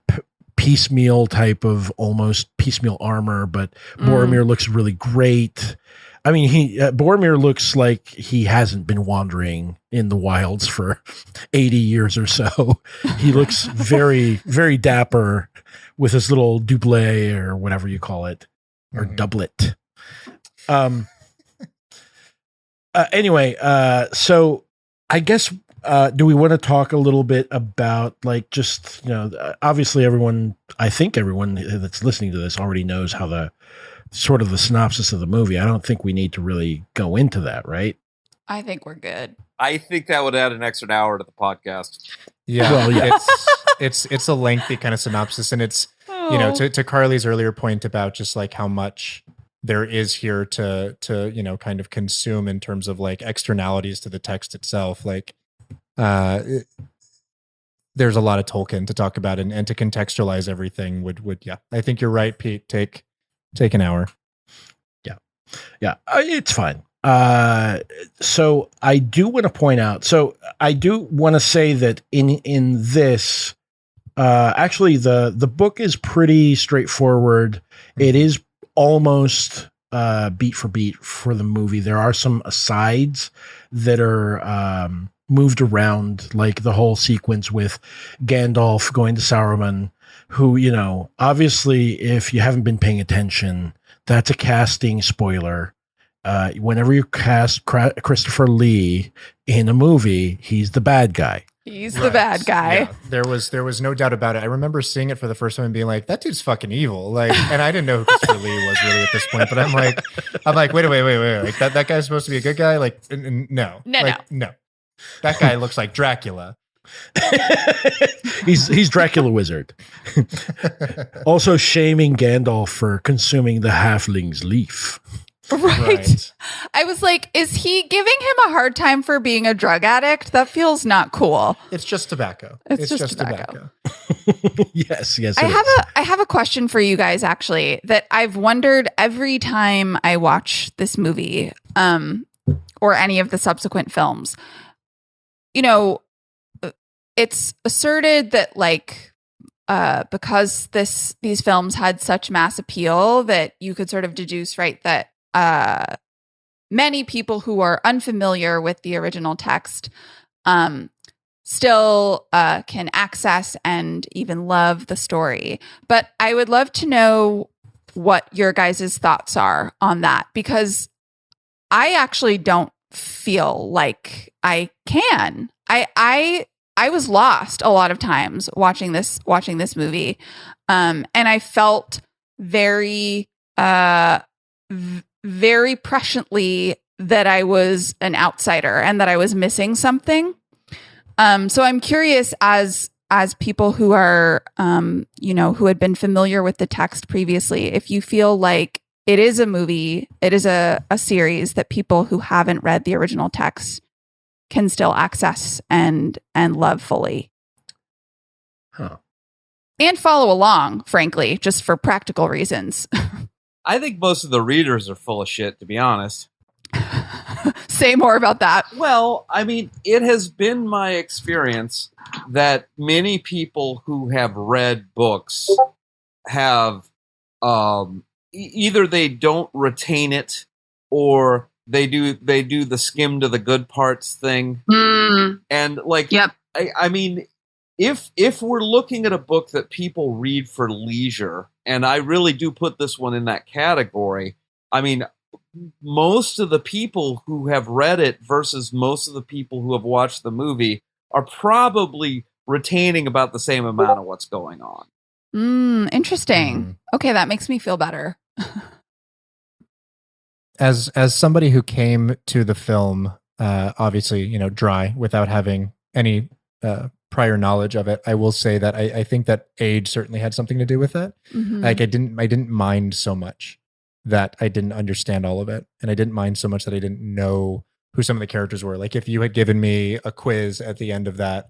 B: piecemeal type of almost piecemeal armor, but Boromir looks really great. I mean, Boromir looks like he hasn't been wandering in the wilds for 80 years or so. He looks very, very dapper with his little doublet or whatever you call it, or doublet. Anyway, so I guess, do we want to talk a little bit about like just, obviously I think everyone that's listening to this already knows how the synopsis of the movie. I don't think we need to really go into that, right?
D: I think we're good.
C: I think that would add an extra hour to the podcast.
E: Yeah,
B: well, yeah.
E: It's a lengthy kind of synopsis, and it's to Carly's earlier point about just like how much there is here to kind of consume in terms of like externalities to the text itself. Like, there's a lot of Tolkien to talk about, and to contextualize everything would I think you're right, Pete. Take an hour.
B: Yeah, it's fine. So I do want to point out. So I do want to say that in this, actually the book is pretty straightforward. It is almost beat for beat for the movie. There are some asides that are moved around, like the whole sequence with Gandalf going to Sauron, who, obviously, if you haven't been paying attention, that's a casting spoiler. Whenever you cast Christopher Lee in a movie, he's the bad guy.
D: He's the bad guy.
E: Yeah, there was no doubt about it. I remember seeing it for the first time and being like, that dude's fucking evil. Like, and I didn't know who Christopher Lee was really at this point, but I'm like, wait. Like that guy's supposed to be a good guy? Like, no. That guy looks like Dracula.
B: he's Dracula wizard. Also shaming Gandalf for consuming the halfling's leaf.
D: Right. I was like, is he giving him a hard time for being a drug addict? That feels not cool.
E: It's just tobacco.
D: It's just tobacco.
B: Yes.
D: I have a question for you guys, actually, that I've wondered every time I watch this movie, or any of the subsequent films. It's asserted that like because these films had such mass appeal that you could sort of deduce, right, that many people who are unfamiliar with the original text still can access and even love the story. But I would love to know what your guys' thoughts are on that, because I actually don't feel like I can. I was lost a lot of times watching this movie, and I felt very very presciently that I was an outsider and that I was missing something. So I'm curious, as people who are who had been familiar with the text previously, if you feel like it is a movie, it is a series that people who haven't read the original text can still access and love fully.
B: Huh.
D: And follow along, frankly, just for practical reasons.
C: I think most of the readers are full of shit, to be honest.
D: Say more about that.
C: Well, I mean, it has been my experience that many people who have read books have either they don't retain it, or they do the skim to the good parts thing. And like,
F: Yep.
C: I mean, if we're looking at a book that people read for leisure, and I really do put this one in that category, I mean, most of the people who have read it versus most of the people who have watched the movie are probably retaining about the same amount of what's going on.
D: Interesting. Okay, that makes me feel better.
E: As somebody who came to the film, obviously, dry, without having any prior knowledge of it, I will say that I think that age certainly had something to do with it.
D: Mm-hmm.
E: Like I didn't mind so much that I didn't understand all of it, and I didn't mind so much that I didn't know who some of the characters were. Like if you had given me a quiz at the end of that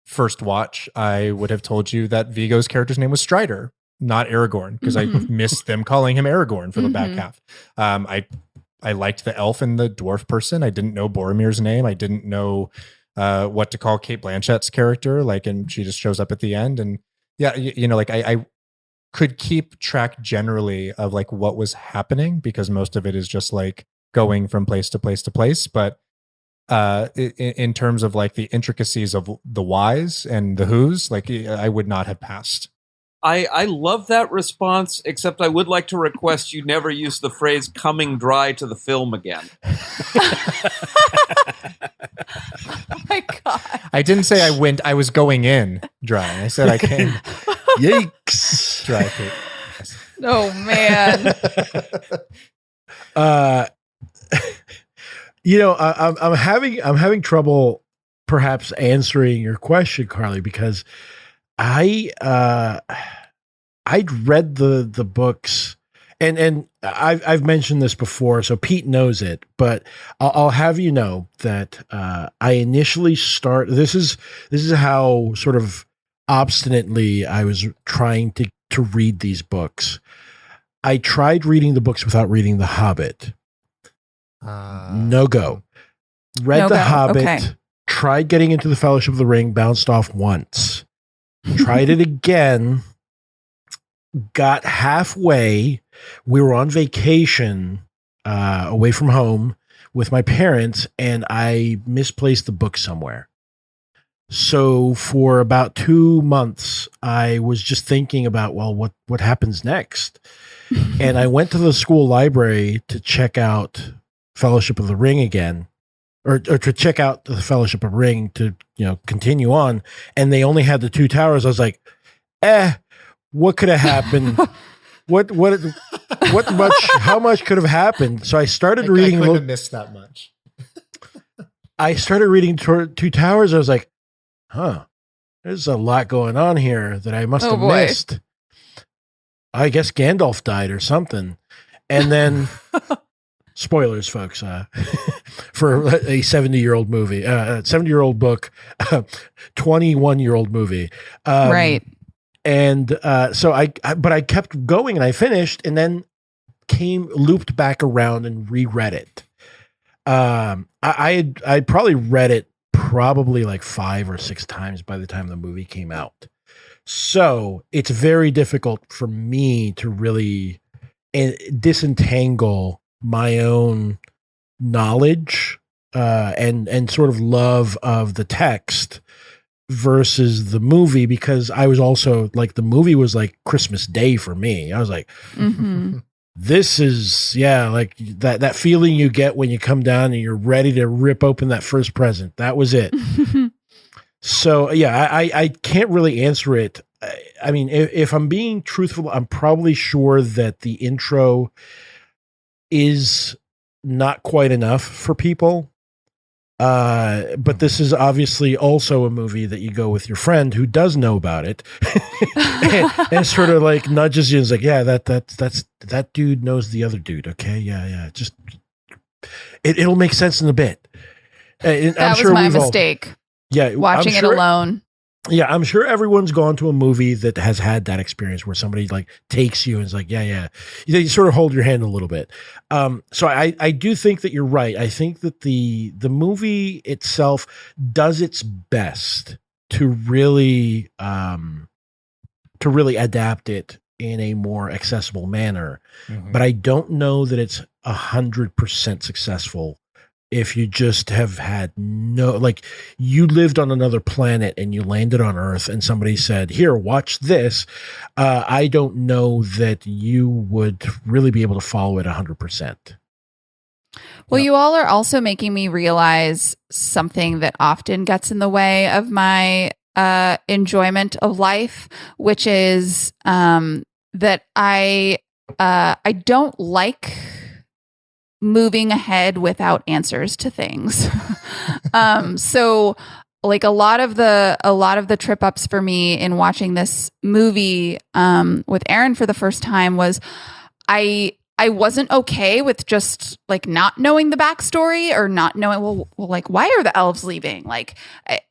E: first watch, I would have told you that Viggo's character's name was Strider, not Aragorn, because I missed them calling him Aragorn for the back half. I liked the elf and the dwarf person. I didn't know Boromir's name. I didn't know what to call Kate Blanchett's character, and she just shows up at the end. And yeah, I could keep track generally of like what was happening, because most of it is just like going from place to place to place. But in terms of like the intricacies of the whys and the whos, like I would not have passed.
C: I love that response, except I would like to request you never use the phrase "coming dry" to the film again.
D: Oh my God.
E: I didn't say I was going in dry. I said I came.
B: Yikes.
E: Dry. Kate.
D: Oh man.
B: I'm having trouble perhaps answering your question, Carly, because I'd read the books, and I've mentioned this before, so Pete knows it, but I'll have you know that I initially this is how sort of obstinately I was trying to read these books. I tried reading the books without reading The Hobbit. No go. Read The Hobbit, okay. Tried getting into the Fellowship of the Ring, bounced off once. Tried it again, got halfway. We were on vacation away from home with my parents, and I misplaced the book somewhere. So for about 2 months, I was just thinking about, well, what happens next? And I went to the school library to check out Fellowship of the Ring again, or to check out the Fellowship of the Ring to, continue on. And they only had the Two Towers. I was like, what could have happened? How much could have happened? So I started reading.
E: I couldn't have missed that much.
B: I started reading Two Towers. I was like, there's a lot going on here that I must have missed. I guess Gandalf died or something. And then, spoilers, folks, for a 70-year-old movie, 70-year-old book, 21-year-old movie.
D: Right.
B: And so I kept going, and I finished, and then looped back around and reread it. I'd probably read it like 5 or 6 times by the time the movie came out. So it's very difficult for me to really disentangle my own knowledge and sort of love of the text versus the movie, because I was also like, the movie was like Christmas Day for me. I was like, this is, like that feeling you get when you come down and you're ready to rip open that first present. That was it. So I can't really answer it. I mean, if I'm being truthful, I'm probably sure that the intro is not quite enough for people. But this is obviously also a movie that you go with your friend who does know about it and sort of like nudges you and is like, yeah, that dude knows the other dude. Okay. Yeah. Just, it'll make sense in a bit.
D: That I'm sure was my mistake. Watching it alone.
B: Yeah, I'm sure everyone's gone to a movie that has had that experience where somebody like takes you and is like, yeah. You sort of hold your hand a little bit. So I do think that you're right. I think that the movie itself does its best to really adapt it in a more accessible manner. But I don't know that it's 100% successful. If you just have had like you lived on another planet and you landed on Earth and somebody said, here, watch this. I don't know that you would really be able to follow it 100%.
D: Well, you all are also making me realize something that often gets in the way of my enjoyment of life, which is that I don't like moving ahead without answers to things. So like a lot of the trip ups for me in watching this movie with Aaron for the first time was I wasn't okay with just like not knowing the backstory or not knowing, well, like, why are the elves leaving? Like,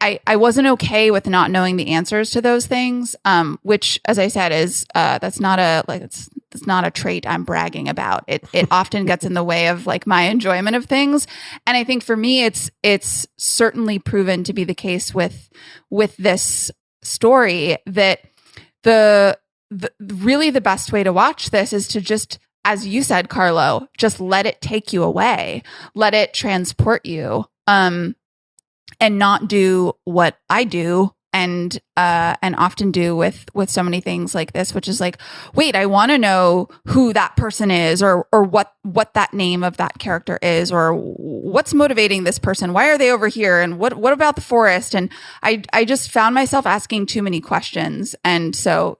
D: I wasn't okay with not knowing the answers to those things, which, as I said, is that's not a trait I'm bragging about. It often gets in the way of like my enjoyment of things. And I think for me, it's certainly proven to be the case with this story that the really the best way to watch this is to just, as you said, Carlo, just let it take you away, let it transport you, and not do what I do and often do with so many things like this, which is like, wait, I want to know who that person is, or what that name of that character is, or what's motivating this person. Why are they over here? And what about the forest? And I just found myself asking too many questions, and so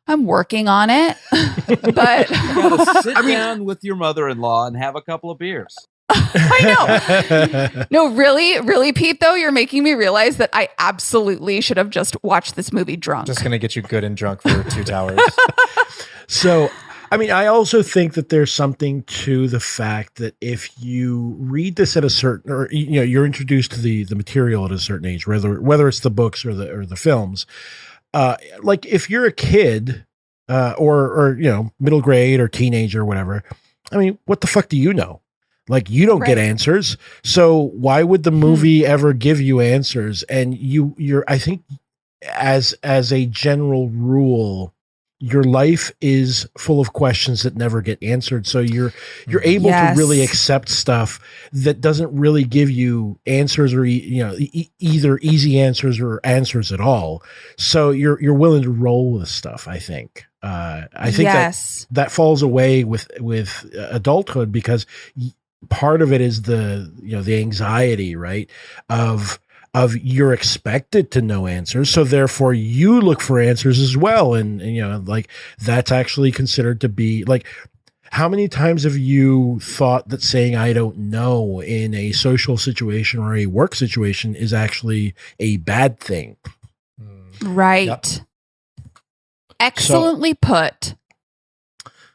D: I'm working on it, but
C: you gotta sit down with your mother-in-law and have a couple of beers.
D: I know. No, really, Pete, though, you're making me realize that I absolutely should have just watched this movie drunk.
E: Just going to get you good and drunk for 2 towers.
B: So, I mean, I also think that there's something to the fact that if you read this at a certain, or you're introduced to the material at a certain age, whether it's the books or the films. Like if you're a kid, or middle grade or teenager or whatever, I mean, what the fuck do you know? Like you don't get answers. So why would the movie ever give you answers? And you're, I think as a general rule, your life is full of questions that never get answered. So you're able to really accept stuff that doesn't really give you answers, or either easy answers or answers at all. So you're willing to roll with stuff. I think. I think that falls away with adulthood, because part of it is the anxiety, right, of you're expected to know answers, so therefore you look for answers as well, and like that's actually considered to be like, how many times have you thought that saying I don't know in a social situation or a work situation is actually a bad thing?
D: Right. Yep. Excellently put.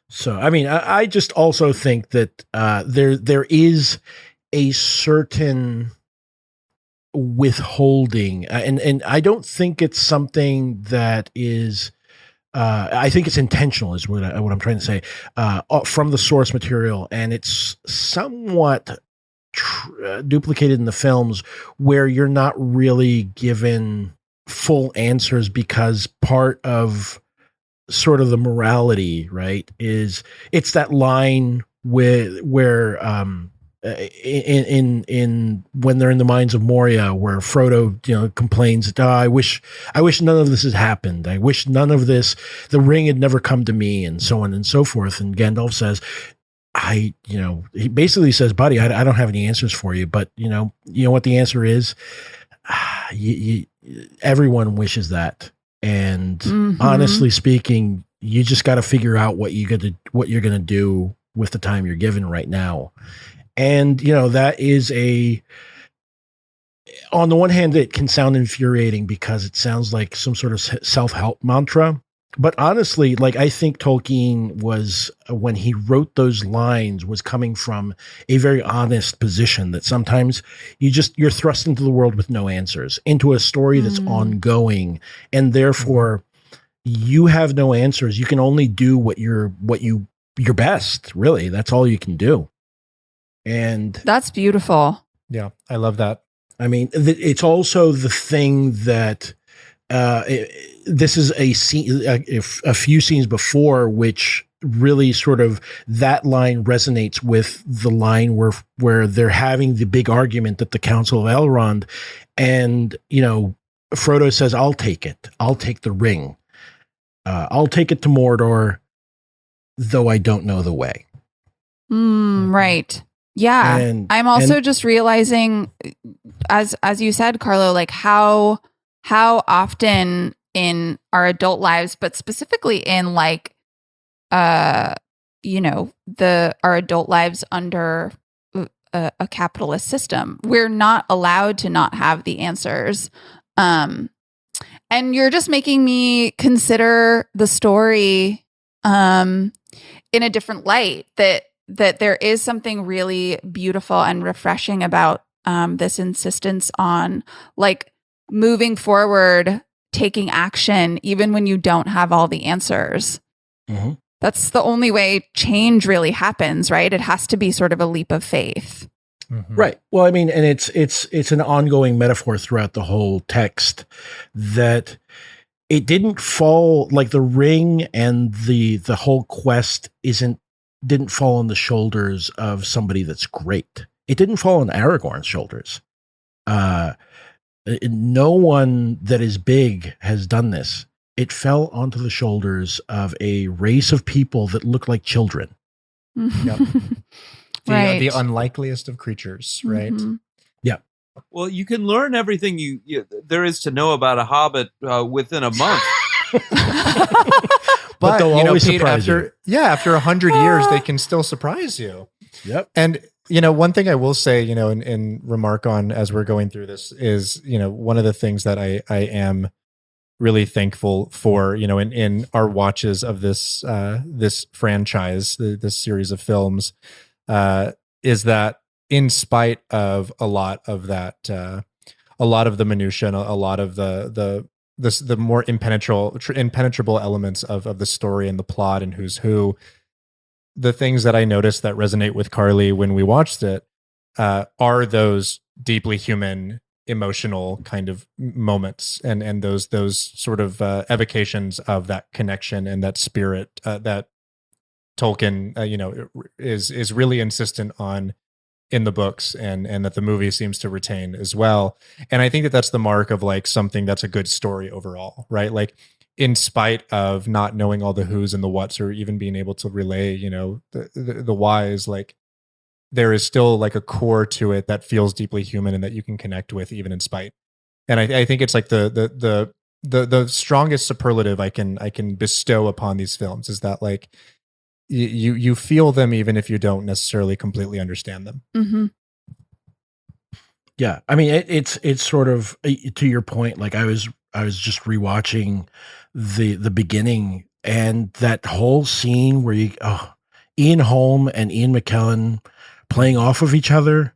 B: So, I mean, I just also think that there is a certain withholding, and I don't think it's something that is. I think it's intentional, is what I'm trying to say, from the source material, and it's somewhat duplicated in the films, where you're not really given full answers, because part of sort of the morality, right, is it's that line where in when they're in the mines of Moria, where Frodo, complains that I wish none of this had happened. I wish none of this, the ring had never come to me, and so on and so forth. And Gandalf says, he basically says, buddy, I don't have any answers for you, but you know what the answer is? Everyone wishes that. And honestly speaking, you just got to figure out what you're going to do with the time you're given right now. And, that is on the one hand, it can sound infuriating because it sounds like some sort of self-help mantra. But honestly, I think Tolkien was, when he wrote those lines, was coming from a very honest position that sometimes you're thrust into the world with no answers, into a story that's ongoing, and therefore you have no answers. You can only do your best, really. That's all you can do. And
D: that's beautiful.
E: Yeah, I love that.
B: I mean, it's also the thing that this is a scene, a few scenes before, which really sort of, that line resonates with the line where they're having the big argument at the Council of Elrond, and Frodo says, "I'll take it. I'll take the ring. I'll take it to Mordor, though I don't know the way."
D: Right. Yeah. And I'm also just realizing, as you said, Carlo, how often in our adult lives, but specifically in our adult lives under a capitalist system, we're not allowed to not have the answers. And you're just making me consider the story in a different light, that there is something really beautiful and refreshing about this insistence on moving forward, taking action, even when you don't have all the answers. Mm-hmm. That's the only way change really happens, right? It has to be sort of a leap of faith.
B: Mm-hmm. Right. Well, I mean, and it's an ongoing metaphor throughout the whole text, that it didn't fall, the ring and the whole quest didn't fall on the shoulders of somebody that's great. It didn't fall on Aragorn's shoulders. No one that is big has done this. It fell onto the shoulders of a race of people that look like children.
E: Yep.
D: Right.
E: The unlikeliest of creatures, right?
D: Mm-hmm.
B: Yeah.
C: Well, you can learn everything there is to know about a hobbit within a month.
B: But they'll always surprise you.
E: Yeah, after 100 years, they can still surprise you.
B: Yep.
E: And one thing I will say, in remark on as we're going through this is, one of the things that I am really thankful for, in our watches of this franchise, this series of films, is that in spite of a lot of the minutia, and a lot of the more impenetrable elements of the story and the plot and who's who, the things that I noticed that resonate with Carly when we watched it are those deeply human, emotional kind of moments, and those sort of evocations of that connection and that spirit that Tolkien is really insistent on in the books, and that the movie seems to retain as well. And I think that that's the mark of something that's a good story overall, right? In spite of not knowing all the who's and the what's, or even being able to relay, the whys, there is still a core to it that feels deeply human and that you can connect with even in spite. And I think it's the strongest superlative I can bestow upon these films is that you feel them even if you don't necessarily completely understand them.
D: Mm-hmm.
B: Yeah, I mean it's sort of, to your point. I was just rewatching the beginning, and that whole scene where Ian Holm and Ian McKellen playing off of each other,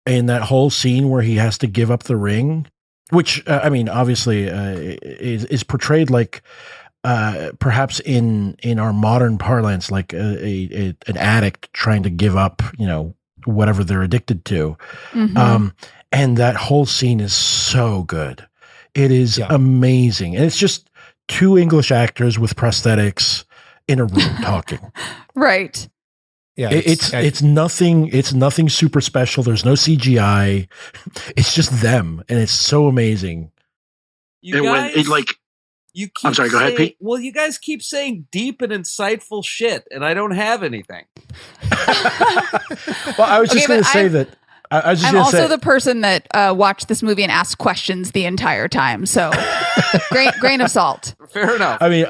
B: and that whole scene where he has to give up the ring, which obviously is portrayed perhaps in our modern parlance, an addict trying to give up, whatever they're addicted to. Mm-hmm. And that whole scene is so good. It is amazing. And it's just two English actors with prosthetics in a room talking.
D: Right.
E: Yeah,
B: it's nothing super special. There's no CGI. It's just them, and it's so amazing.
C: You guys, you keep
F: I'm sorry, go ahead, Pete.
C: Well, you guys keep saying deep and insightful shit, and I don't have anything.
B: Well, I was just going to say that. I'm
D: also the person that watched this movie and asked questions the entire time. So, grain of salt.
C: Fair enough.
B: I mean,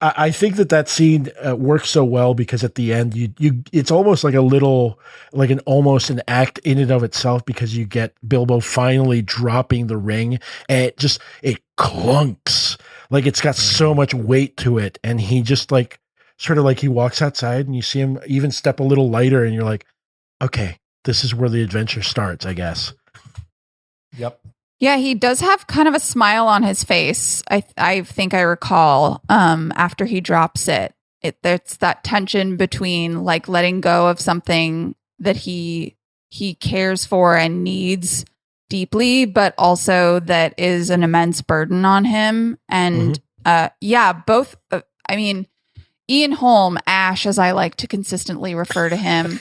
B: I think that scene works so well because at the end, it's almost like almost an act in and of itself, because you get Bilbo finally dropping the ring, and it clunks. Like, it's got so much weight to it, and he just he walks outside, and you see him even step a little lighter, and you're like, okay, this is where the adventure starts, I guess.
E: Yep.
D: Yeah, he does have kind of a smile on his face. I think I recall after he drops it. There's that tension between like letting go of something that he cares for and needs deeply, but also that is an immense burden on him. And both. I mean, Ian Holm, Ash, as I like to consistently refer to him,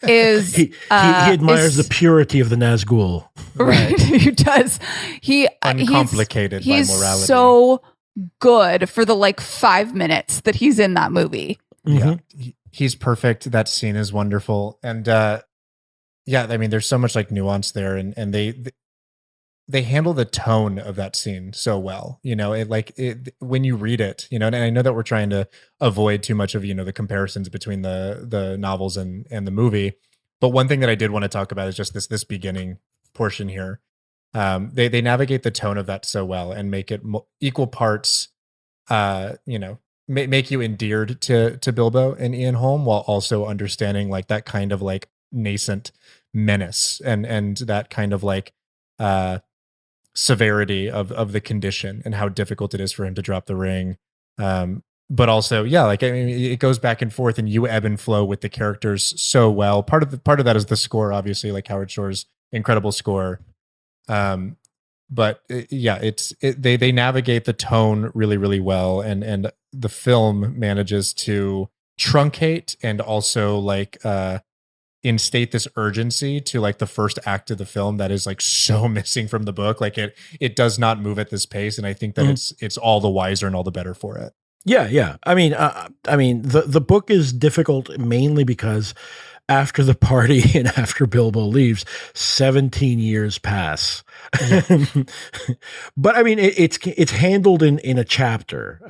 D: is
B: he admires the purity of the Nazgul.
D: Right, he does.
E: Uncomplicated by
D: he's
E: morality.
D: So good for the 5 minutes that he's in that movie.
E: Yeah, he's perfect. That scene is wonderful, and I mean, there's so much nuance there, and they handle the tone of that scene so well. You know, when you read it, you know, and I know that we're trying to avoid too much of, the comparisons between the novels and the movie. But one thing that I did want to talk about is just this beginning portion here. They navigate the tone of that so well and make it equal parts, make you endeared to Bilbo and Ian Holm, while also understanding that kind of nascent menace and that kind of severity of the condition and how difficult it is for him to drop the ring. But also, I mean, it goes back and forth, and you ebb and flow with the characters so well. Part of that is the score, obviously, Howard Shore's incredible score. But they navigate the tone really, really well, and the film manages to truncate and also instate this urgency to the first act of the film that is so missing from the book. It does not move at this pace, and I think that it's all the wiser and all the better for it.
B: Yeah. I mean, the book is difficult mainly because after the party and after Bilbo leaves, 17 years pass. But I mean, it's handled in a chapter,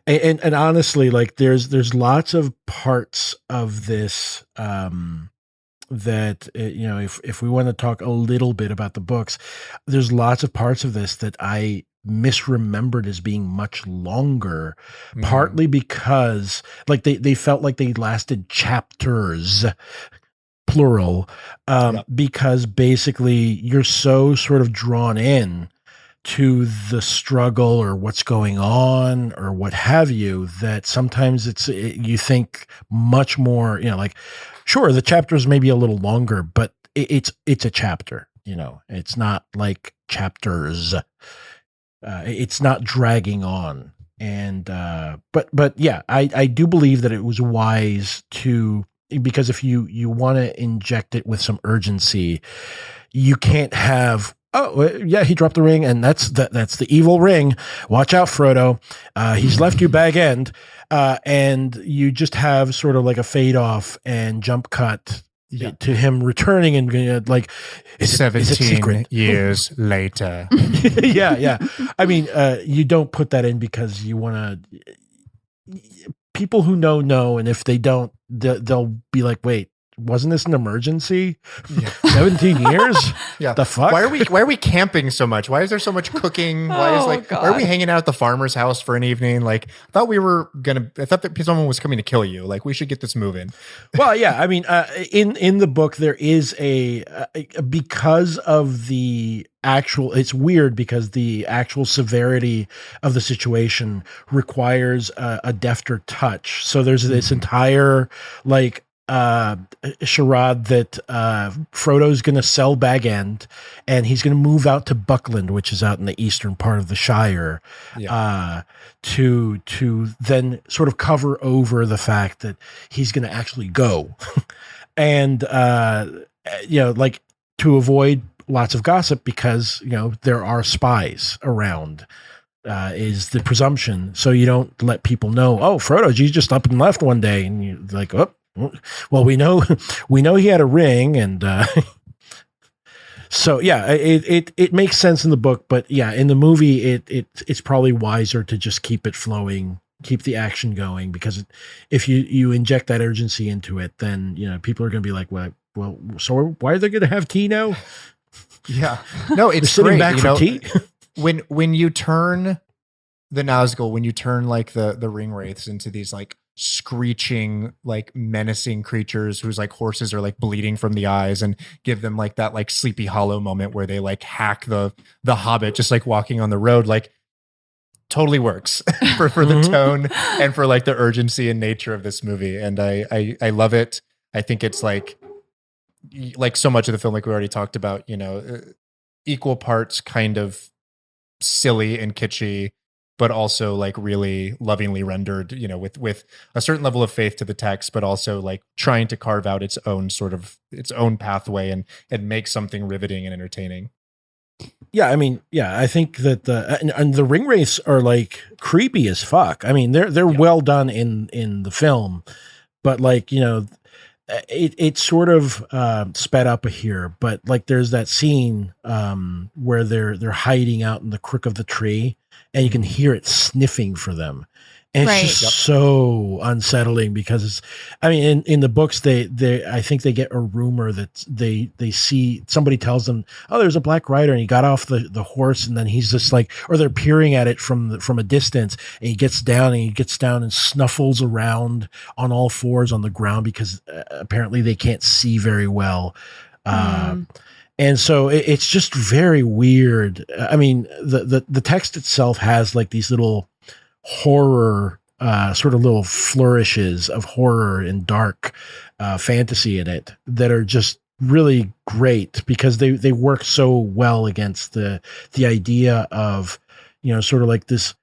B: and honestly, there's lots of parts of this that if we want to talk a little bit about the books, there's lots of parts of this that I misremembered as being much longer, partly because they felt like they lasted chapters, plural, because basically you're so sort of drawn in to the struggle or what's going on or what have you, that sometimes you think much more, sure, the chapters may be a little longer, but it's a chapter, it's not like chapters. It's not dragging on. And, but yeah, I do believe that it was wise because if you want to inject it with some urgency, you can't have, he dropped the ring, and that's the evil ring. Watch out, Frodo. He's left you bag end. And you just have sort of a fade off and jump cut to him returning and is
E: 17 years later.
B: Yeah. I mean, you don't put that in because you want to. People who know, and if they don't, they'll be like, "Wait, wasn't this an emergency? 17 years?
E: Yeah,
B: the fuck?
E: Why are we camping so much? Why is there so much cooking? Why are we hanging out at the farmer's house for an evening? I thought that someone was coming to kill you. We should get this moving."
B: Well, yeah, I mean, in the book there is because of the actual, it's weird because the actual severity of the situation requires a defter touch. So there's this entire charade that Frodo's going to sell Bag End, and he's going to move out to Buckland, which is out in the eastern part of the Shire, to then sort of cover over the fact that he's going to actually go, and like to avoid lots of gossip because there are spies around. Is the presumption, so you don't let people know. Oh, Frodo, you just up and left one day, and you're like, oh. Well, we know he had a ring, and so yeah, it makes sense in the book, but yeah, in the movie, it's probably wiser to just keep it flowing, keep the action going, because if you inject that urgency into it, then people are going to be like, well, so why are they going to have tea now?
E: Yeah, no, it's
B: sitting
E: great.
B: back for tea.
E: when you turn the Nazgul, when you turn like the ring wraiths into these like screeching, like menacing creatures whose like horses are like bleeding from the eyes, and give them like that like Sleepy Hollow moment where they like hack the Hobbit just like walking on the road, like totally works for the tone and for like the urgency and nature of this movie. And I love it. I think it's like so much of the film, like we already talked about, equal parts kind of silly and kitschy, but also like really lovingly rendered, with a certain level of faith to the text, but also like trying to carve out its own pathway and make something riveting and entertaining.
B: Yeah, I mean, I think that the ring wraiths are like creepy as fuck. I mean, they're well done in the film, but like it's sort of sped up here. But like, there's that scene where they're hiding out in the crook of the tree, and you can hear it sniffing for them. And it's just so unsettling because in the books, I think they get a rumor that they see, somebody tells them, oh, there's a black rider, and he got off the horse, and then he's just like, or they're peering at it from a distance, and he gets down and snuffles around on all fours on the ground because apparently they can't see very well. And so it's just very weird. I mean, the text itself has like these little horror, sort of little flourishes of horror and dark fantasy in it that are just really great because they work so well against the idea of, sort of like this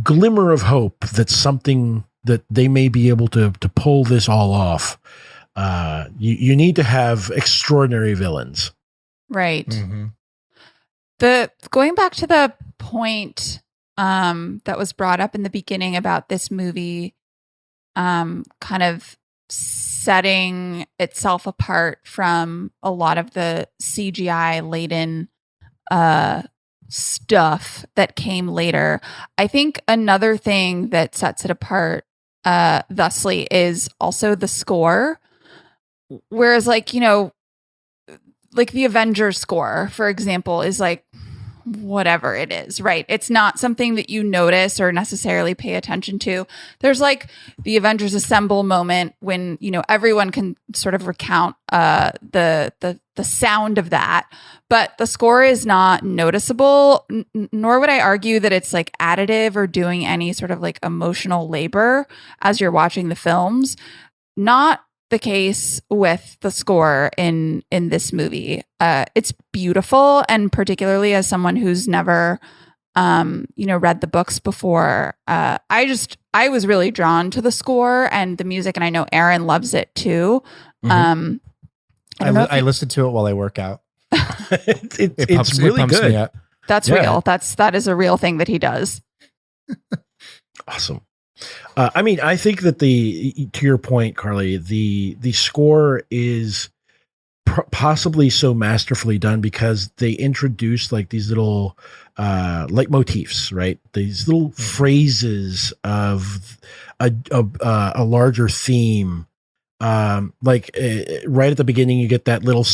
B: glimmer of hope that something that they may be able to pull this all off. You need to have extraordinary villains.
D: Right.
E: Mm-hmm.
D: Going back to the point that was brought up in the beginning about this movie kind of setting itself apart from a lot of the CGI laden stuff that came later. I think another thing that sets it apart thusly is also the score. Whereas like the Avengers score, for example, is like whatever it is, right? It's not something that you notice or necessarily pay attention to. There's like the Avengers Assemble moment when, everyone can sort of recount the sound of that, but the score is not noticeable, nor would I argue that it's like additive or doing any sort of like emotional labor as you're watching the films. Not the case with the score in this movie. It's beautiful, and particularly as someone who's never read the books before, I was really drawn to the score and the music, and I know Aaron loves it too.
B: Mm-hmm.
E: I listen to it while I work out.
B: It's really good.
D: That's real. That is a real thing that he does.
B: Awesome. I think that to your point, Carly, the score is possibly so masterfully done because they introduce like these little leitmotifs, right? These little phrases of a larger theme. Right at the beginning, you get that little